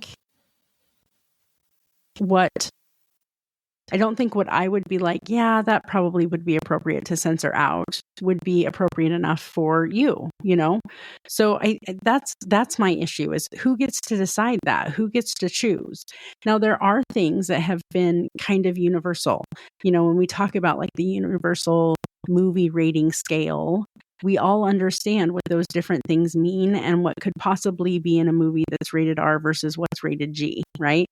what I would be like, yeah, that probably would be appropriate to censor out, would be appropriate enough for you, So that's my issue, is who gets to decide that? Who gets to choose? Now, there are things that have been kind of universal. When we talk about like the universal movie rating scale, we all understand what those different things mean and what could possibly be in a movie that's rated R versus what's rated G, right?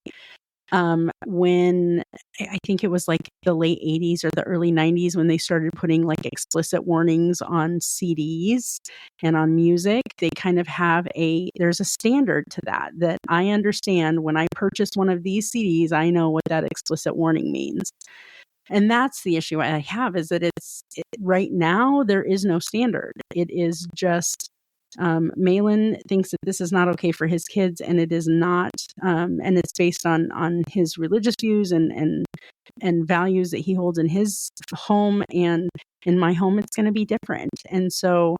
when I think it was like the late 80s or the early 90s when they started putting like explicit warnings on CDs and on music. They kind of have there's a standard to that I understand when I purchase one of these CDs, I know what that explicit warning means. And that's the issue I have, is that right now there is no standard. It is just Mahlon thinks that this is not okay for his kids, and it is not, and it's based on his religious views and values that he holds in his home, and in my home it's going to be different. And so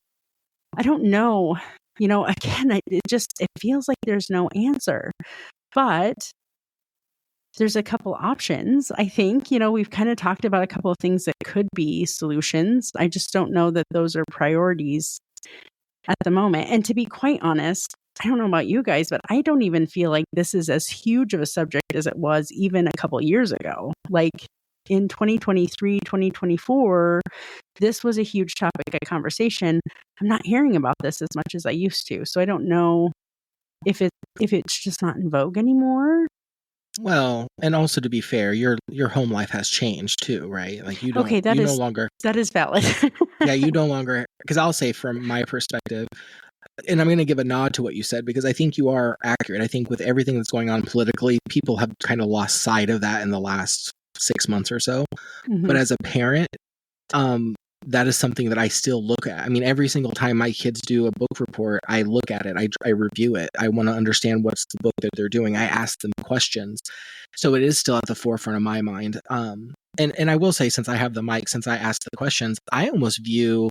I don't know, again, it feels like there's no answer, but there's a couple options. I think, we've kind of talked about a couple of things that could be solutions. I just don't know that those are priorities at the moment. And to be quite honest, I don't know about you guys, but I don't even feel like this is as huge of a subject as it was even a couple of years ago. Like in 2023, 2024, this was a huge topic of conversation. I'm not hearing about this as much as I used to. So I don't know if it's just not in vogue anymore. Well, and also to be fair, your home life has changed too, right? Like no longer. That is valid. Yeah, you no longer, because I'll say from my perspective, and I'm going to give a nod to what you said, because I think you are accurate. I think with everything that's going on politically, people have kind of lost sight of that in the last 6 months or so. Mm-hmm. But as a parent, that is something that I still look at. I mean, every single time my kids do a book report, I look at it, I review it. I want to understand what's the book that they're doing. I ask them questions. So it is still at the forefront of my mind. And I will say, since I have the mic, since I ask the questions, I almost view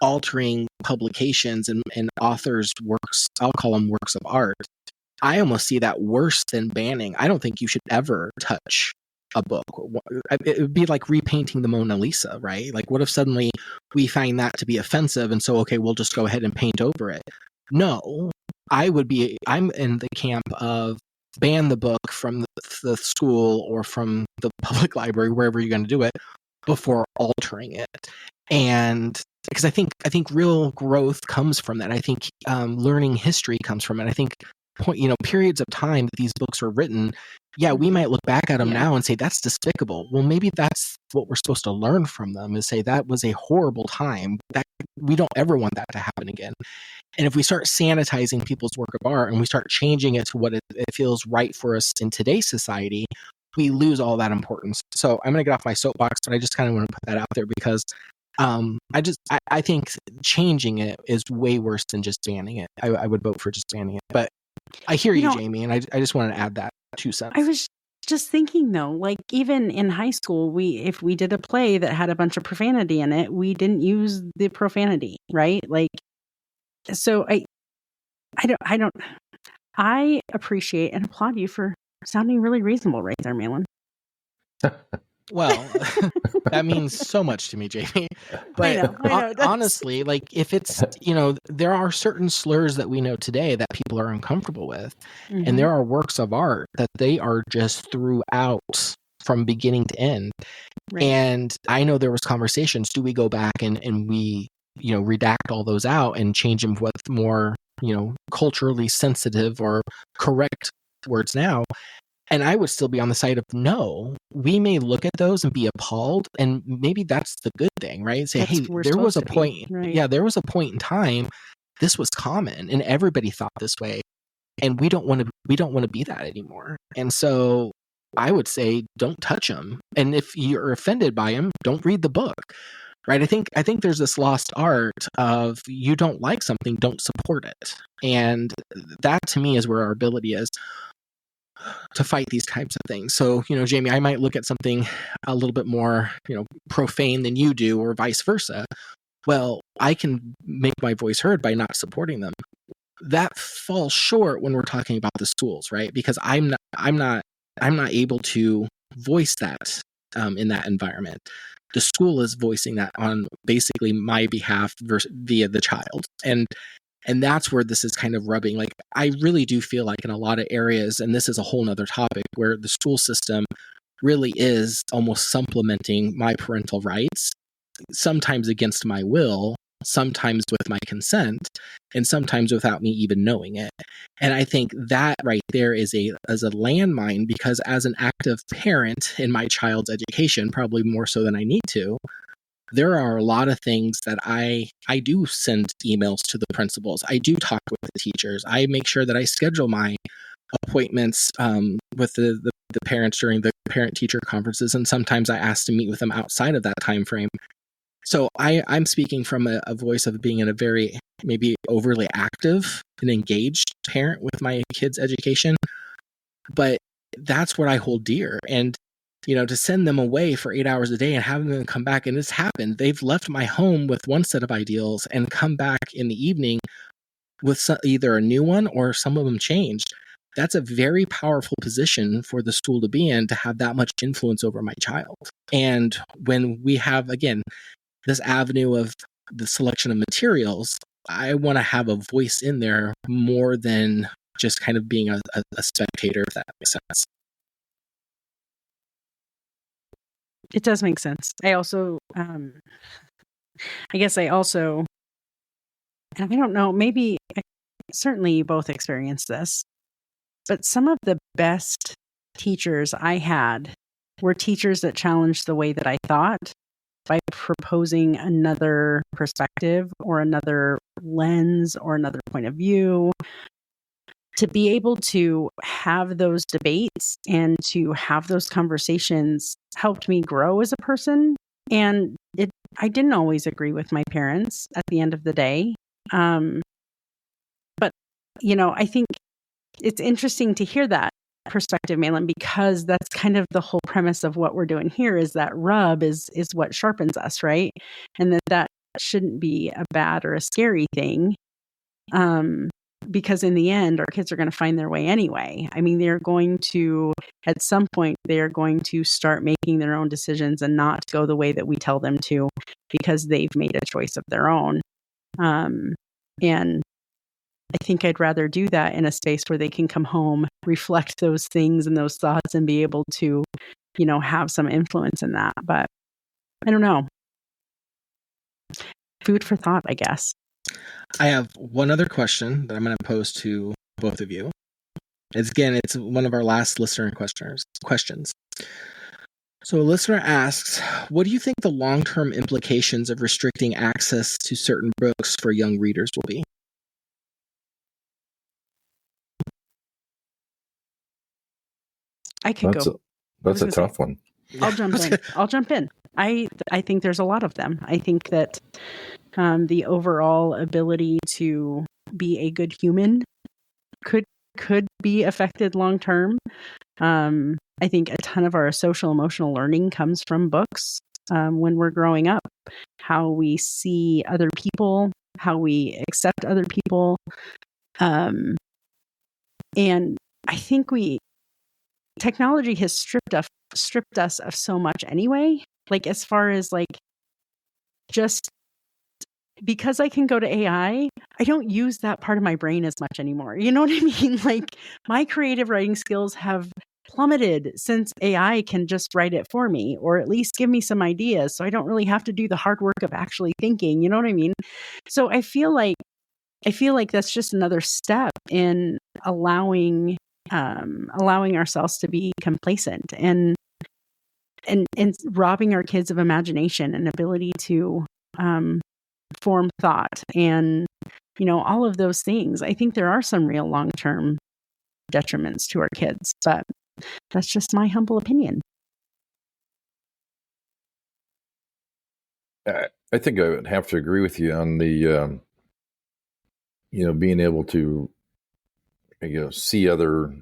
altering publications and authors' works, I'll call them works of art, I almost see that worse than banning. I don't think you should ever touch a book. It would be like repainting the Mona Lisa, right? Like, what if suddenly we find that to be offensive, and so, okay, we'll just go ahead and paint over it? No, I'm in the camp of ban the book from the school or from the public library, wherever you're going to do it, before altering it. And because I think real growth comes from that. I think learning history comes from it. I think periods of time that these books were written, we might look back at them now and say that's despicable. Well, maybe that's what we're supposed to learn from them, is say that was a horrible time, that we don't ever want that to happen again. And if we start sanitizing people's work of art and we start changing it to what it feels right for us in today's society, we lose all that importance. So I'm going to get off my soapbox, but I just kind of want to put that out there, because I think changing it is way worse than just banning it. I would vote for just banning it. But I hear you, Jamie, and I just wanted to add that 2 cents. I was just thinking, though, like even in high school, if we did a play that had a bunch of profanity in it, we didn't use the profanity, right? Like, so I appreciate and applaud you for sounding really reasonable right there, Mahlon. Well, that means so much to me, Jamie. But I know, honestly, like, if it's, there are certain slurs that we know today that people are uncomfortable with. Mm-hmm. And there are works of art that they are just throughout from beginning to end. Right. And I know there was conversations, do we go back and we, redact all those out and change them with more, culturally sensitive or correct words now? And I would still be on the side of no. We may look at those and be appalled, and maybe that's the good thing, right? Say, hey, there was a point. Right. Yeah, there was a point in time this was common, and everybody thought this way, and we don't want to be that anymore. And so I would say, don't touch them. And if you're offended by them, don't read the book. Right? I think there's this lost art of, you don't like something, don't support it. And that to me is where our ability is to fight these types of things. So, Jamie, I might look at something a little bit more, profane than you do, or vice versa. Well, I can make my voice heard by not supporting them. That falls short when we're talking about the schools, right? Because I'm not able to voice that in that environment. The school is voicing that on basically my behalf via the child. And that's where this is kind of rubbing. Like, I really do feel like in a lot of areas, and this is a whole nother topic, where the school system really is almost supplementing my parental rights, sometimes against my will, sometimes with my consent and sometimes without me even knowing it. And I think that right there is a landmine, because as an active parent in my child's education, probably more so than I need to, there are a lot of things that I do send emails to the principals. I do talk with the teachers. I make sure that I schedule my appointments with the parents during the parent-teacher conferences, and sometimes I ask to meet with them outside of that time frame. So I'm speaking from a voice of being in a very maybe overly active and engaged parent with my kids' education, but that's what I hold dear. And to send them away for 8 hours a day and having them come back, and it's happened. They've left my home with one set of ideals and come back in the evening with either a new one or some of them changed. That's a very powerful position for the school to be in, to have that much influence over my child. And when we have, again, this avenue of the selection of materials, I want to have a voice in there more than just kind of being a spectator, if that makes sense. It does make sense. I also, I don't know, maybe, certainly you both experienced this, but some of the best teachers I had were teachers that challenged the way that I thought by proposing another perspective or another lens or another point of view. To be able to have those debates and to have those conversations helped me grow as a person. And I didn't always agree with my parents at the end of the day. But, I think it's interesting to hear that perspective, Mahlon, because that's kind of the whole premise of what we're doing here, is that rub is what sharpens us, right? And that shouldn't be a bad or a scary thing. Because in the end, our kids are going to find their way anyway. I mean, at some point, they're going to start making their own decisions and not go the way that we tell them to, because they've made a choice of their own. And I think I'd rather do that in a space where they can come home, reflect those things and those thoughts, and be able to, have some influence in that. But I don't know. Food for thought, I guess. I have one other question that I'm going to pose to both of you. It's one of our last listener questions. So a listener asks, what do you think the long-term implications of restricting access to certain books for young readers will be? I could go. That's a tough one. I'll jump in. I think there's a lot of them. I think that the overall ability to be a good human could be affected long term. I think a ton of our social emotional learning comes from books when we're growing up. How we see other people, how we accept other people, and I think technology has stripped us of so much anyway. Like, as far as just because I can go to AI, I don't use that part of my brain as much anymore. You know what I mean? Like, my creative writing skills have plummeted since AI can just write it for me, or at least give me some ideas, so I don't really have to do the hard work of actually thinking. You know what I mean? So I feel like that's just another step in allowing ourselves to be complacent and robbing our kids of imagination and ability to form thought and all of those things. I think there are some real long-term detriments to our kids, but that's just my humble opinion. I think I would have to agree with you on the being able to see other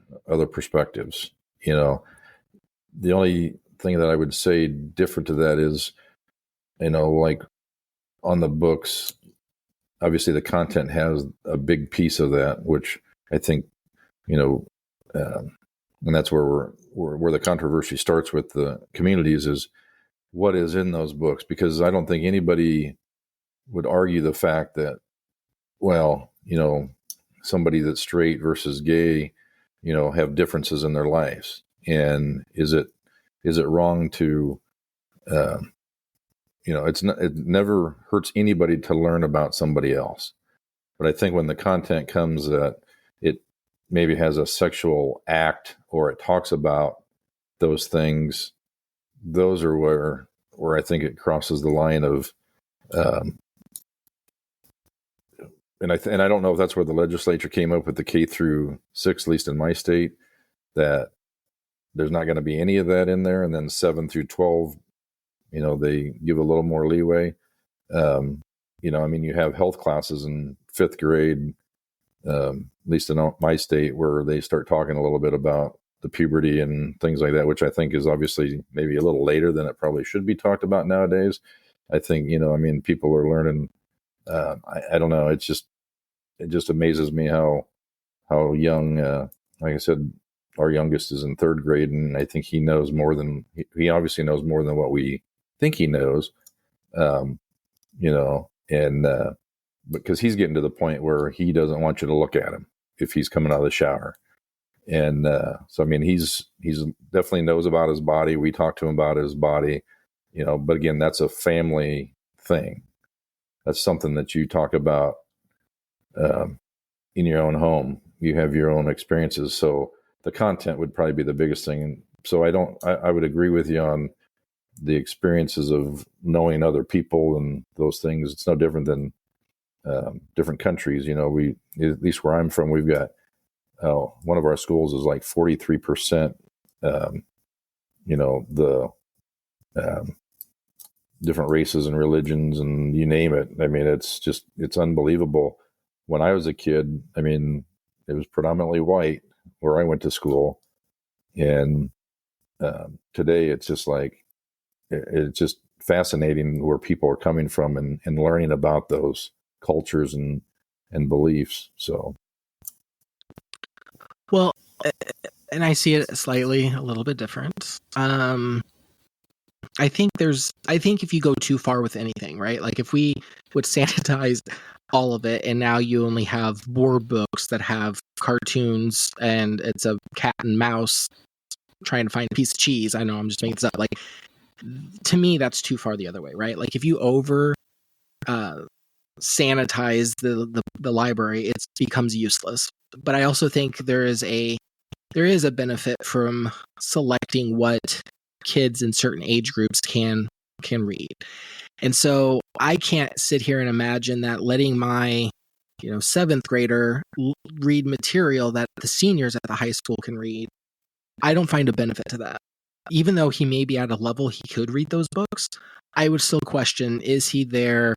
perspectives. The only thing that I would say different to that is, like on the books, obviously the content has a big piece of that, which I think, and that's where the controversy starts with the communities, is what is in those books. Because I don't think anybody would argue the fact that, well, somebody that's straight versus gay, have differences in their lives. And is it wrong to, it never hurts anybody to learn about somebody else. But I think when the content comes that it maybe has a sexual act or it talks about those things, those are where I think it crosses the line of, and I don't know if that's where the legislature came up with the K through 6, at least in my state, that there's not going to be any of that in there, and then 7 through 12, they give a little more leeway. You have health classes in 5th grade, at least in my state, where they start talking a little bit about the puberty and things like that, which I think is obviously maybe a little later than it probably should be talked about nowadays. I think, people are learning. I don't know. It just amazes me how young, like I said, our youngest is in 3rd grade, and I think he knows more than he obviously knows more than what we think he knows. Because he's getting to the point where he doesn't want you to look at him if he's coming out of the shower. And he's definitely knows about his body. We talk to him about his body, but again, that's a family thing. That's something that you talk about in your own home. You have your own experiences. So the content would probably be the biggest thing. And so I would agree with you on the experiences of knowing other people and those things. It's no different than different countries. We, at least where I'm from, we've got one of our schools is like 43%, the different races and religions and you name it. I mean, it's unbelievable. When I was a kid, it was predominantly white where I went to school. And today it's just like, it's just fascinating where people are coming from and learning about those cultures and beliefs. So. Well, and I see it slightly a little bit different. I think if you go too far with anything, right? Like if we would sanitize all of it and now you only have more books that have cartoons and it's a cat and mouse trying to find a piece of cheese. I know I'm just making this up. Like, to me, that's too far the other way, right? Like if you over sanitize the library, it becomes useless. But I also think there is a benefit from selecting what kids in certain age groups can read. And so I can't sit here and imagine that letting my 7th grader read material that the seniors at the high school can read. I don't find a benefit to that. Even though he may be at a level he could read those books, I would still question, is he there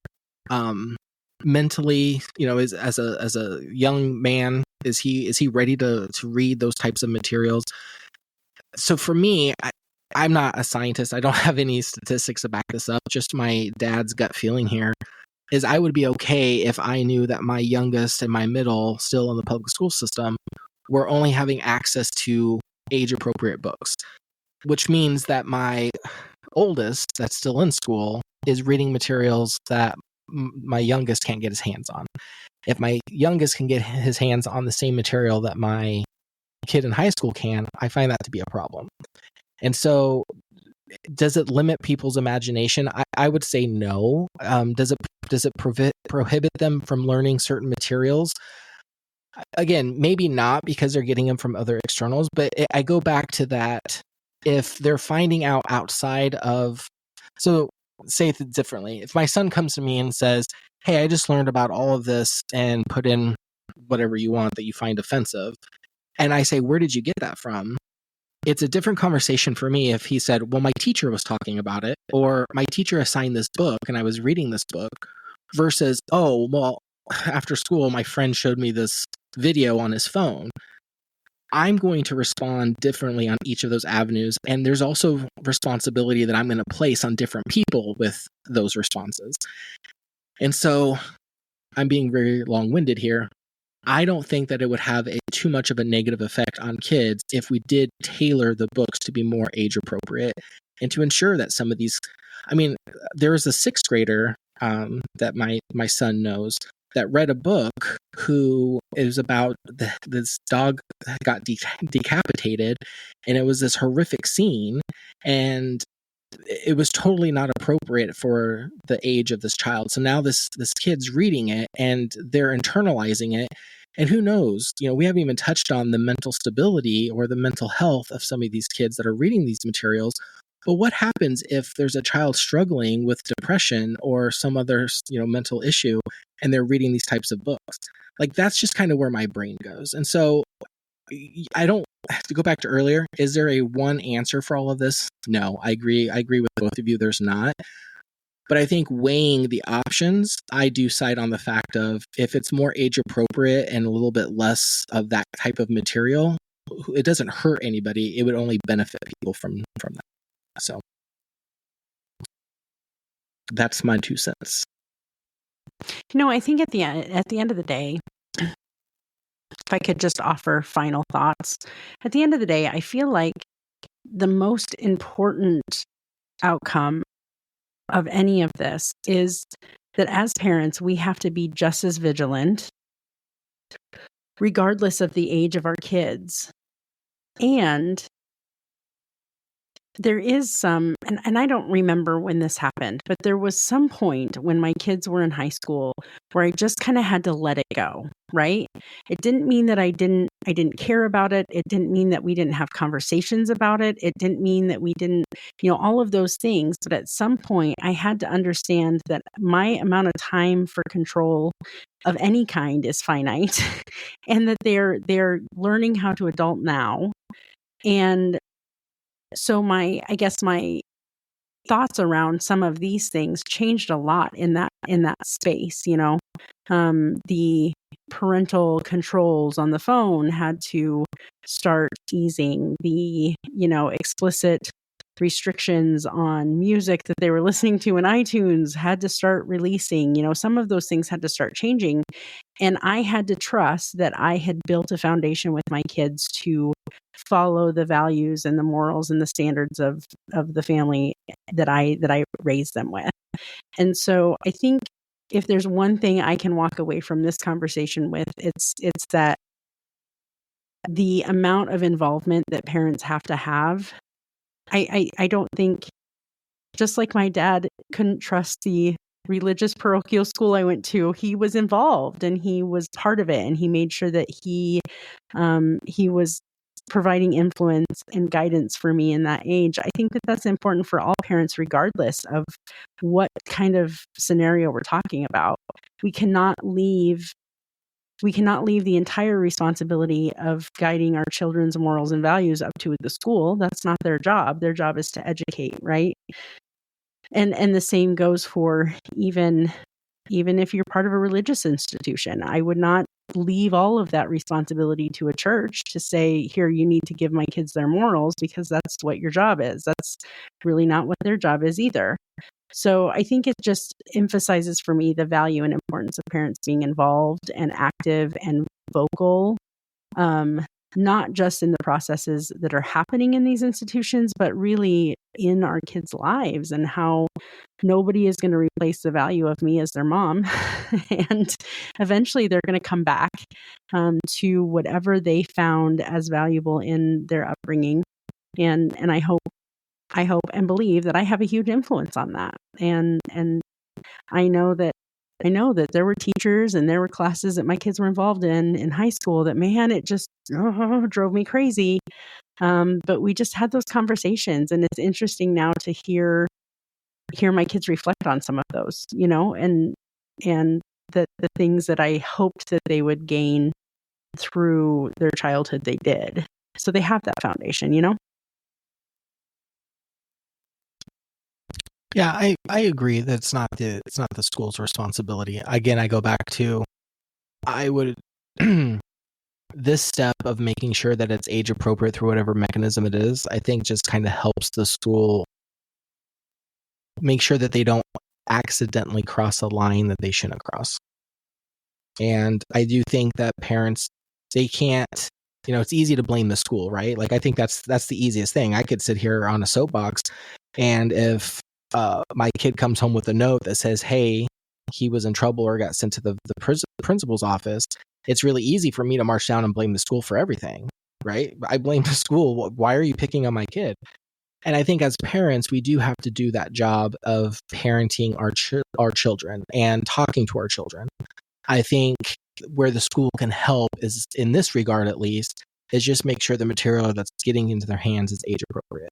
mentally, as a young man, is he ready to read those types of materials? So for me, I'm not a scientist. I don't have any statistics to back this up. Just my dad's gut feeling here is I would be okay if I knew that my youngest and my middle, still in the public school system, were only having access to age-appropriate books, which means that my oldest, that's still in school, is reading materials that my youngest can't get his hands on. If my youngest can get his hands on the same material that my kid in high school can, I find that to be a problem. And so does it limit people's imagination? I would say no. Does it prohibit them from learning certain materials? Again, maybe not, because they're getting them from other externals, but I go back to that. If they're finding out outside of, so say it differently. If my son comes to me and says, hey, I just learned about all of this, and put in whatever you want that you find offensive, and I say, where did you get that from? It's a different conversation for me if he said, well, my teacher was talking about it, or my teacher assigned this book and I was reading this book, versus, oh, well, after school, my friend showed me this video on his phone. I'm going to respond differently on each of those avenues. And there's also responsibility that I'm going to place on different people with those responses. And so I'm being very long-winded here. I don't think that it would have too much of a negative effect on kids if we did tailor the books to be more age appropriate and to ensure that some of these, there was a 6th grader that my son knows that read a book who is about this dog got decapitated, and it was this horrific scene. And it was totally not appropriate for the age of this child. So now this kid's reading it and they're internalizing it. And who knows, we haven't even touched on the mental stability or the mental health of some of these kids that are reading these materials. But what happens if there's a child struggling with depression or some other, mental issue, and they're reading these types of books? Like, that's just kind of where my brain goes. And so I don't have to go back to earlier. Is there a one answer for all of this? No, I agree. I agree with both of you. There's not. But I think weighing the options, I do side on the fact of if it's more age appropriate and a little bit less of that type of material, it doesn't hurt anybody. It would only benefit people from that. So that's my 2 cents. I think at the end of the day, if I could just offer final thoughts, at the end of the day, I feel like the most important outcome of any of this is that as parents, we have to be just as vigilant, regardless of the age of our kids. And there is some, and I don't remember when this happened, but there was some point when my kids were in high school where I just kind of had to let it go, right? It didn't mean that I didn't care about it. It didn't mean that we didn't have conversations about it. It didn't mean that we didn't, all of those things. But at some point I had to understand that my amount of time for control of any kind is finite and that they're learning how to adult now. And so my thoughts around some of these things changed a lot in that space. The parental controls on the phone had to start easing. The explicit restrictions on music that they were listening to in iTunes had to start releasing. Some of those things had to start changing, and I had to trust that I had built a foundation with my kids to follow the values and the morals and the standards of the family that I raised them with. And so I think if there's one thing I can walk away from this conversation with, it's that the amount of involvement that parents have to have, I don't think, just like my dad couldn't trust the religious parochial school I went to, he was involved and he was part of it, and he made sure that he was providing influence and guidance for me in that age. I think that that's important for all parents, regardless of what kind of scenario we're talking about. We cannot leave the entire responsibility of guiding our children's morals and values up to the school. That's not their job. Their job is to educate, right? And the same goes for even if you're part of a religious institution. I would not leave all of that responsibility to a church to say, here, you need to give my kids their morals, because that's what your job is. That's really not what their job is either. So I think it just emphasizes for me the value and importance of parents being involved and active and vocal, not just in the processes that are happening in these institutions, but really in our kids' lives, and how nobody is going to replace the value of me as their mom. And eventually they're going to come back to whatever they found as valuable in their upbringing. And I hope and believe that I have a huge influence on that. And I know that there were teachers and there were classes that my kids were involved in high school that, man, it just drove me crazy. But we just had those conversations, and it's interesting now to hear my kids reflect on some of those, and the things that I hoped that they would gain through their childhood, they did. So they have that foundation, Yeah, I agree that it's not the school's responsibility. Again, I go back to, I would this step of making sure that it's age appropriate through whatever mechanism it is, I think just kind of helps the school make sure that they don't accidentally cross a line that they shouldn't cross. And I do think that parents, they can't, it's easy to blame the school, right? Like, I think that's the easiest thing. I could sit here on a soapbox, and if my kid comes home with a note that says, hey, he was in trouble or got sent to the principal's office, it's really easy for me to march down and blame the school for everything, right? I blame the school. Why are you picking on my kid? And I think as parents, we do have to do that job of parenting our children and talking to our children. I think where the school can help is, in this regard at least, is just make sure the material that's getting into their hands is age appropriate.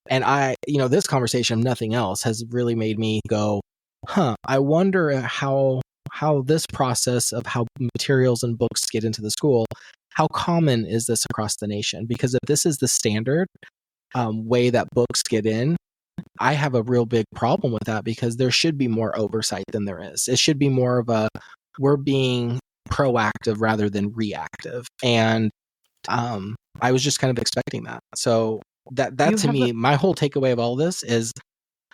And this conversation, if nothing else, has really made me go, I wonder how this process of how materials and books get into the school, how common is this across the nation? Because if this is the standard way that books get in, I have a real big problem with that, because there should be more oversight than there is. It should be more of we're being proactive rather than reactive. And I was just kind of expecting that. So that to me, my whole takeaway of all this is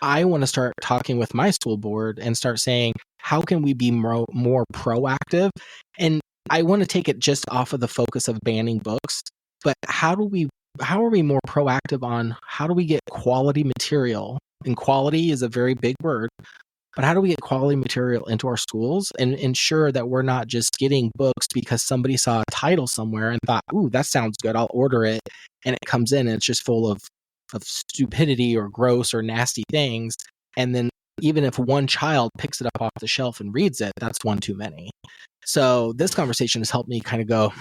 I want to start talking with my school board and start saying, how can we be more proactive? And I want to take it just off of the focus of banning books, but how are we more proactive on how do we get quality material? And quality is a very big word, but how do we get quality material into our schools and ensure that we're not just getting books because somebody saw a title somewhere and thought, ooh, that sounds good, I'll order it. And it comes in and it's just full of stupidity or gross or nasty things. And then even if one child picks it up off the shelf and reads it, that's one too many. So this conversation has helped me kind of go,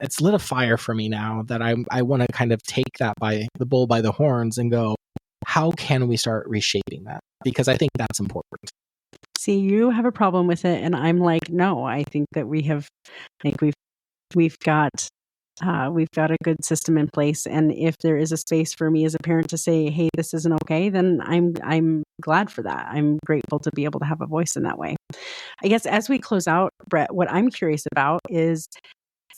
it's lit a fire for me now that I want to kind of take that by the bull by the horns and go, how can we start reshaping that? Because I think that's important. See, you have a problem with it, and I'm like, no, I think that we've got a good system in place, and if there is a space for me as a parent to say, hey, this isn't okay, then I'm glad for that. I'm grateful to be able to have a voice in that way. I guess as we close out, Brett, what I'm curious about is,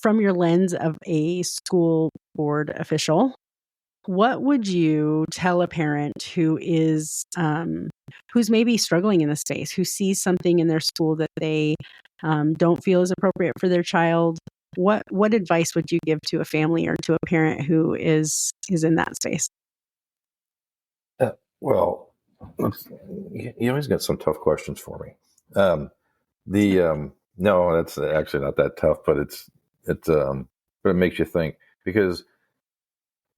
from your lens of a school board official, what would you tell a parent who is who's maybe struggling in the space, who sees something in their school that they don't feel is appropriate for their child? What advice would you give to a family or to a parent who is in that space? Well, you always got some tough questions for me. No, that's actually not that tough, but but it makes you think, because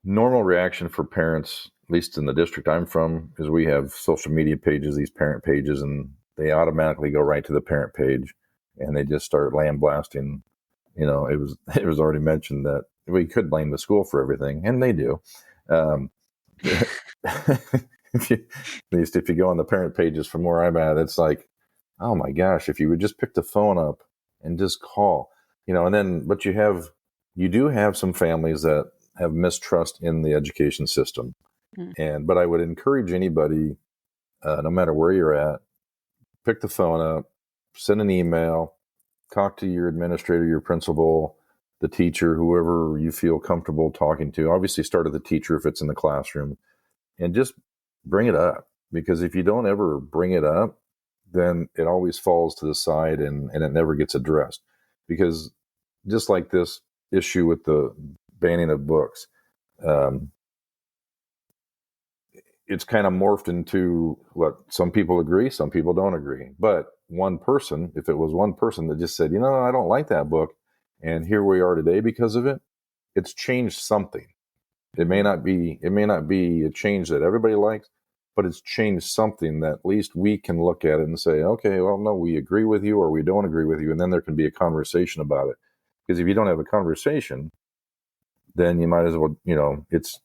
normal reaction for parents, at least in the district I'm from, is we have social media pages, these parent pages, and they automatically go right to the parent page and they just start lamb-blasting. It was already mentioned that we could blame the school for everything, and they do. At least if you go on the parent pages from where I'm at, it's like, oh my gosh, if you would just pick the phone up and just call, and then, but you do have some families that have mistrust in the education system. But I would encourage anybody, no matter where you're at, pick the phone up, send an email, talk to your administrator, your principal, the teacher, whoever you feel comfortable talking to. Obviously start at the teacher if it's in the classroom, and just bring it up. Because if you don't ever bring it up, then it always falls to the side and it never gets addressed. Because just like this issue with the banning of books, it's kind of morphed into what some people agree, some people don't agree. But if it was one person that just said, I don't like that book, and here we are today because of it, it's changed something. It may not be a change that everybody likes, but it's changed something that at least we can look at it and say, okay, well, no, we agree with you or we don't agree with you. And then there can be a conversation about it. Because if you don't have a conversation, then you might as well, it's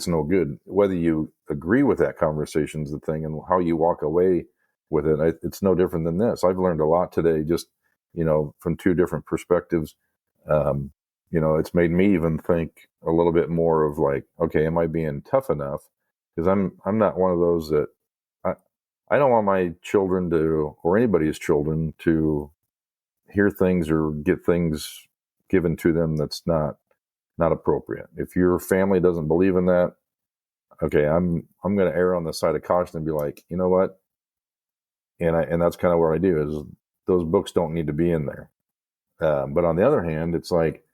no good. Whether you agree with that conversation is the thing, and how you walk away with it. It's no different than this. I've learned a lot today, just, from two different perspectives. It's made me even think a little bit more of like, okay, am I being tough enough? Because I'm not one of those that I don't want my children or anybody's children to hear things or get things given to them that's not appropriate. If your family doesn't believe in that, okay, I'm going to err on the side of caution and be like, you know what? And that's kind of what I do, is those books don't need to be in there. But on the other hand, it's like,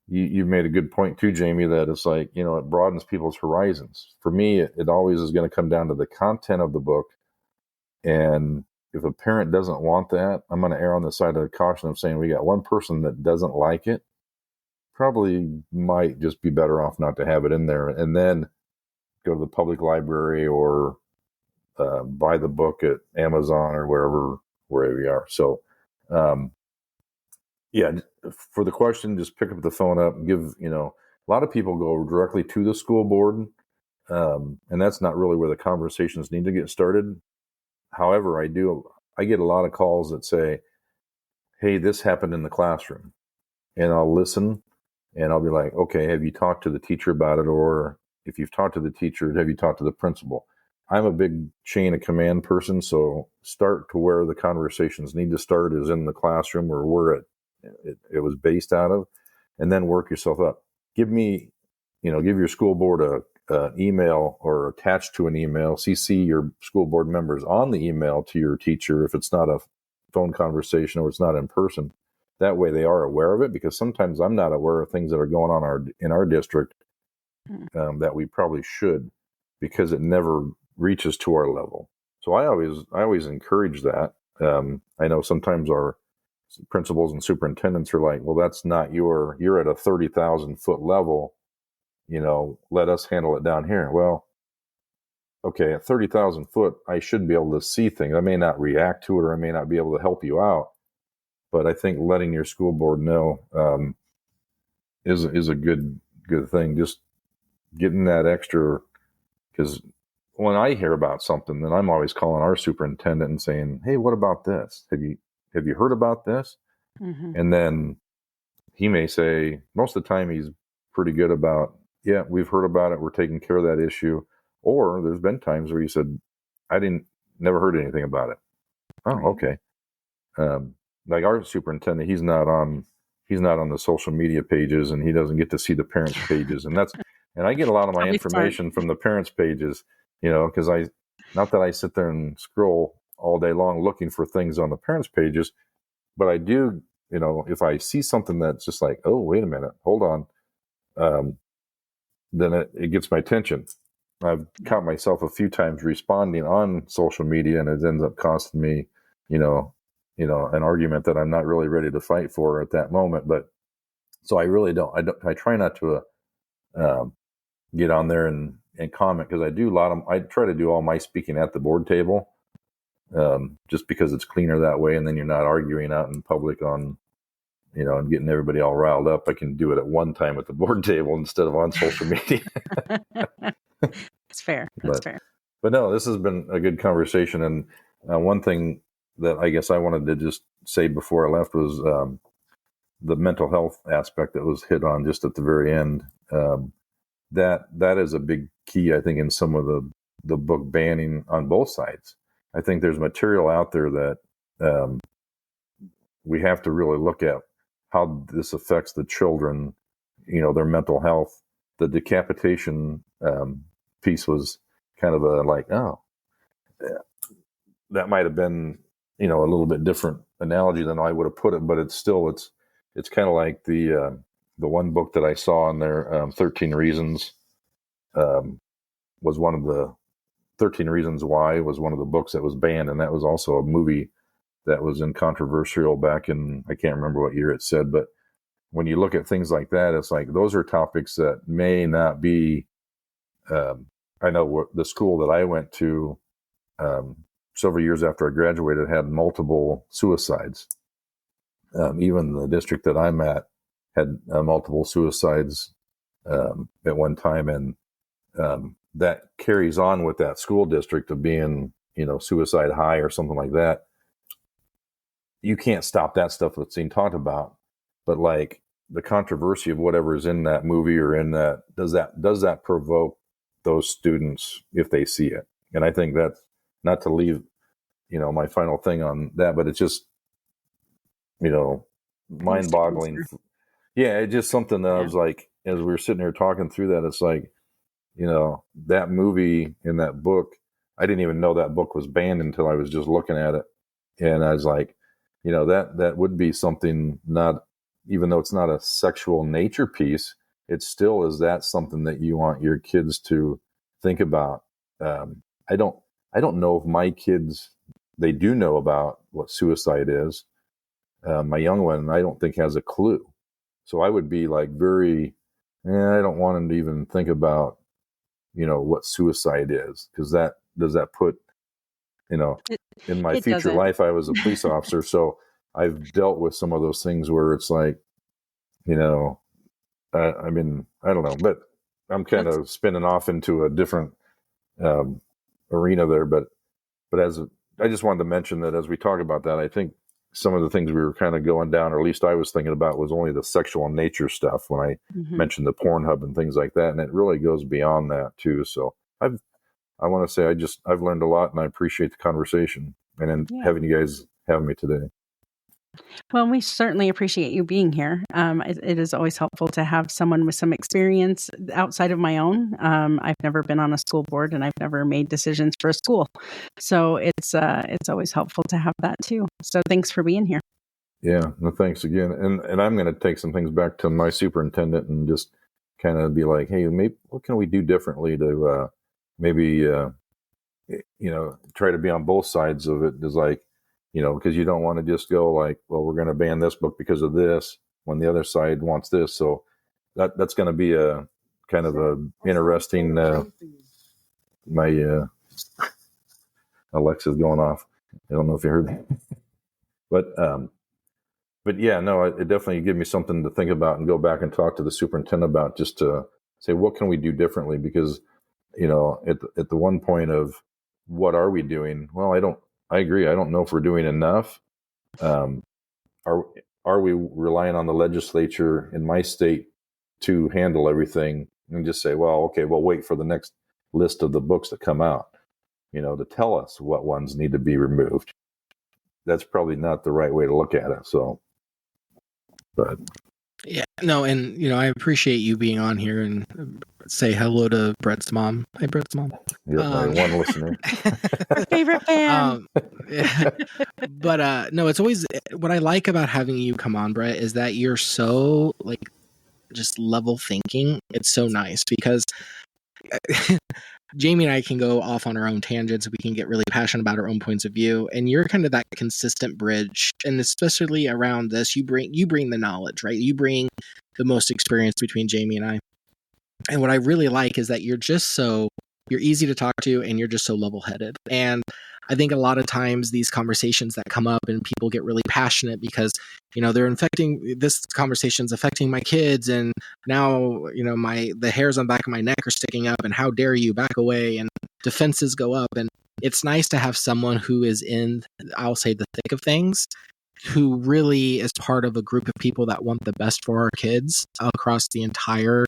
you made a good point too, Jamie, that it's like, it broadens people's horizons. For me, it always is going to come down to the content of the book. And if a parent doesn't want that, I'm going to err on the side of caution of saying, we got one person that doesn't like it, probably might just be better off not to have it in there. And then go to the public library or buy the book at Amazon or wherever you are. So, yeah, for the question, just pick up the phone up and give, a lot of people go directly to the school board. And that's not really where the conversations need to get started. However, I get a lot of calls that say, hey, this happened in the classroom. And I'll listen and I'll be like, okay, have you talked to the teacher about it? Or if you've talked to the teacher, have you talked to the principal? I'm a big chain of command person. So start to where the conversations need to start is in the classroom or where it was based out of, and then work yourself up. Give your school board an email or attached to an email, CC your school board members on the email to your teacher if it's not a phone conversation or it's not in person. That way they are aware of it, because sometimes I'm not aware of things that are going on in our district that we probably should, because it never reaches to our level. So I always encourage that. I know sometimes our principals and superintendents are like, well, that's not you're at a 30,000 foot level, let us handle it down here. Well, okay, at 30,000 foot, I should be able to see things. I may not react to it, or I may not be able to help you out. But I think letting your school board know is a good thing. Just getting that extra, because when I hear about something, then I'm always calling our superintendent and saying, "Hey, what about this? Have you heard about this?" Mm-hmm. And then he may say, most of the time he's pretty good about, "Yeah, we've heard about it. We're taking care of that issue." Or there's been times where he said, "I never heard anything about it." Oh, Right. okay. Like our superintendent, he's not on the social media pages, and he doesn't get to see the parents' pages. And I get a lot of my Probably information from the parents' pages, because not that I sit there and scroll all day long looking for things on the parents' pages, but I do, if I see something that's just like, oh, wait a minute, hold on, then it gets my attention. I've caught myself a few times responding on social media, and it ends up costing me, an argument that I'm not really ready to fight for at that moment. But so I really don't. I try not to get on there and comment, because I try to do all my speaking at the board table, just because it's cleaner that way, and then you're not arguing out in public on, and getting everybody all riled up. I can do it at one time at the board table instead of on social media. It's fair. That's fair. But no, this has been a good conversation. And one thing that I guess I wanted to just say before I left was the mental health aspect that was hit on just at the very end. That is a big key, I think, in some of the book banning on both sides. I think there's material out there that we have to really look at how this affects the children, their mental health. The decapitation piece was kind of a like, oh, that might have been, a little bit different analogy than I would have put it, but it's kind of like the one book that I saw in there, 13 Reasons, was one of the 13 Reasons Why was one of the books that was banned. And that was also a movie that was in controversial back in, I can't remember what year it said, but when you look at things like that, it's like, those are topics that may not be, I know the school that I went to, several years after I graduated, had multiple suicides. Even the district that I'm at had multiple suicides at one time, and that carries on with that school district of being, suicide high or something like that. You can't stop that stuff that's being talked about, but like the controversy of whatever is in that movie or in that, does that provoke those students if they see it? And I think that's, not to leave, my final thing on that, but it's just, mind-boggling. Yeah, it's just something that I was like, as we were sitting here talking through that, it's like, that movie in that book, I didn't even know that book was banned until I was just looking at it. And I was like, that would be something, not, even though it's not a sexual nature piece, it still is that something that you want your kids to think about. I don't know if my kids, they do know about what suicide is. My young one, I don't think has a clue. So I would be like I don't want him to even think about, what suicide is, because does that put, in my It future doesn't. life, I was a police officer, so I've dealt with some of those things where it's like, I mean, I don't know, but I'm kind of spinning off into a different arena there. But I just wanted to mention that as we talk about that, I think some of the things we were kind of going down, or at least I was thinking about, was only the sexual nature stuff when I mentioned the Pornhub and things like that, and it really goes beyond that too. So I want to say I've learned a lot, and I appreciate the conversation and having you guys have me today. Well, we certainly appreciate you being here. It is always helpful to have someone with some experience outside of my own. I've never been on a school board, and I've never made decisions for a school, so it's always helpful to have that too. So thanks for being here. Yeah, no, thanks again. And I'm going to take some things back to my superintendent and just kind of be like, hey, maybe what can we do differently to maybe try to be on both sides of it. Is like, because you don't want to just go like, well, we're going to ban this book because of this when the other side wants this. So that's going to be a kind of a interesting. My Alexa's going off. I don't know if you heard that, but yeah, no, it definitely gave me something to think about and go back and talk to the superintendent about, just to say, what can we do differently? Because at the one point of what are we doing? Well, I agree. I don't know if we're doing enough. Are we relying on the legislature in my state to handle everything and just say, well, okay, we'll wait for the next list of the books that come out, to tell us what ones need to be removed? That's probably not the right way to look at it. So, but yeah, no, and I appreciate you being on here, and say hello to Brett's mom. Hi, Brett's mom. Yeah, my one listener. Our favorite fan. But no, it's always what I like about having you come on, Brett, is that you're so just level thinking. It's so nice because Jamie and I can go off on our own tangents. We can get really passionate about our own points of view, and you're kind of that consistent bridge. And especially around this, you bring the knowledge, right? You bring the most experience between Jamie and I. And what I really like is that you're easy to talk to, and you're just so level-headed. And I think a lot of times these conversations that come up and people get really passionate because, this conversation's affecting my kids, and now, the hairs on the back of my neck are sticking up, and how dare you back away, and defenses go up. And it's nice to have someone who is in, I'll say, the thick of things, who really is part of a group of people that want the best for our kids across the entire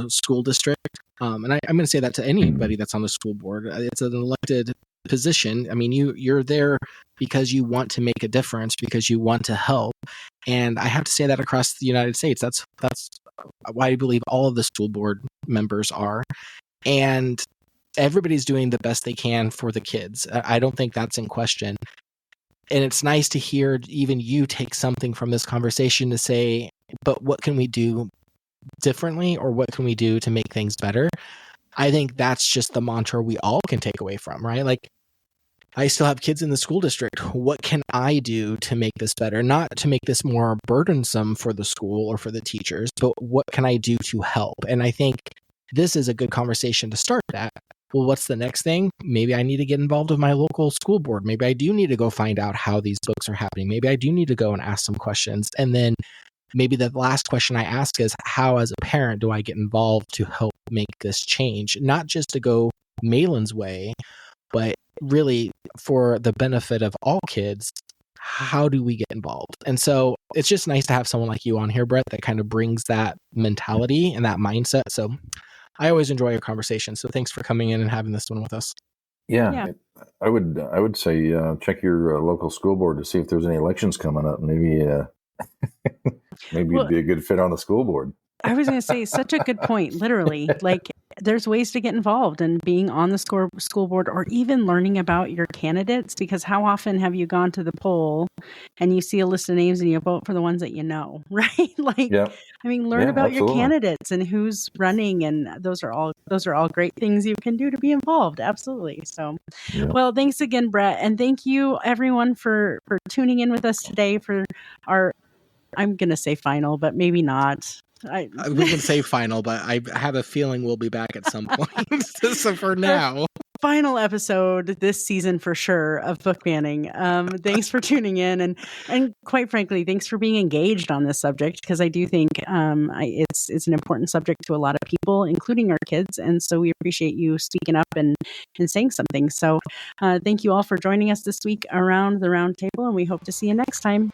school district. And I'm going to say that to anybody that's on the school board. It's an elected position. I mean, you're there because you want to make a difference, because you want to help. And I have to say that across the United States, that's why I believe all of the school board members are. And everybody's doing the best they can for the kids. I don't think that's in question. And it's nice to hear even you take something from this conversation to say, but what can we do differently, or what can we do to make things better? I think that's just the mantra we all can take away from, right? Like, I still have kids in the school district. What can I do to make this better? Not to make this more burdensome for the school or for the teachers, but what can I do to help? And I think this is a good conversation to start that. Well, what's the next thing? Maybe I need to get involved with my local school board. Maybe I do need to go find out how these books are happening. Maybe I do need to go and ask some questions. And then maybe the last question I ask is, how as a parent do I get involved to help make this change? Not just to go Mahlon's way, but really for the benefit of all kids. How do we get involved? And so it's just nice to have someone like you on here, Brett, that kind of brings that mentality and that mindset. So I always enjoy your conversation. So thanks for coming in and having this one with us. Yeah. I would say check your local school board to see if there's any elections coming up. Maybe you'd be a good fit on the school board. I was going to say, such a good point. Literally, like, there's ways to get involved in being on the school board, or even learning about your candidates, because how often have you gone to the poll and you see a list of names and you vote for the ones that you know, right? Like, yeah. I mean, learn about absolutely. your candidates and who's running, and those are all great things you can do to be involved. Absolutely. So, well, thanks again, Brett, and thank you everyone for tuning in with us today for our, I'm going to say final, but maybe not, I I wouldn't say final, but I have a feeling we'll be back at some point. So for now, final episode this season for sure of book banning. Thanks for tuning in, and quite frankly, thanks for being engaged on this subject, because I do think it's an important subject to a lot of people, including our kids, and so we appreciate you speaking up and saying something. So thank you all for joining us this week around the round table, and we hope to see you next time.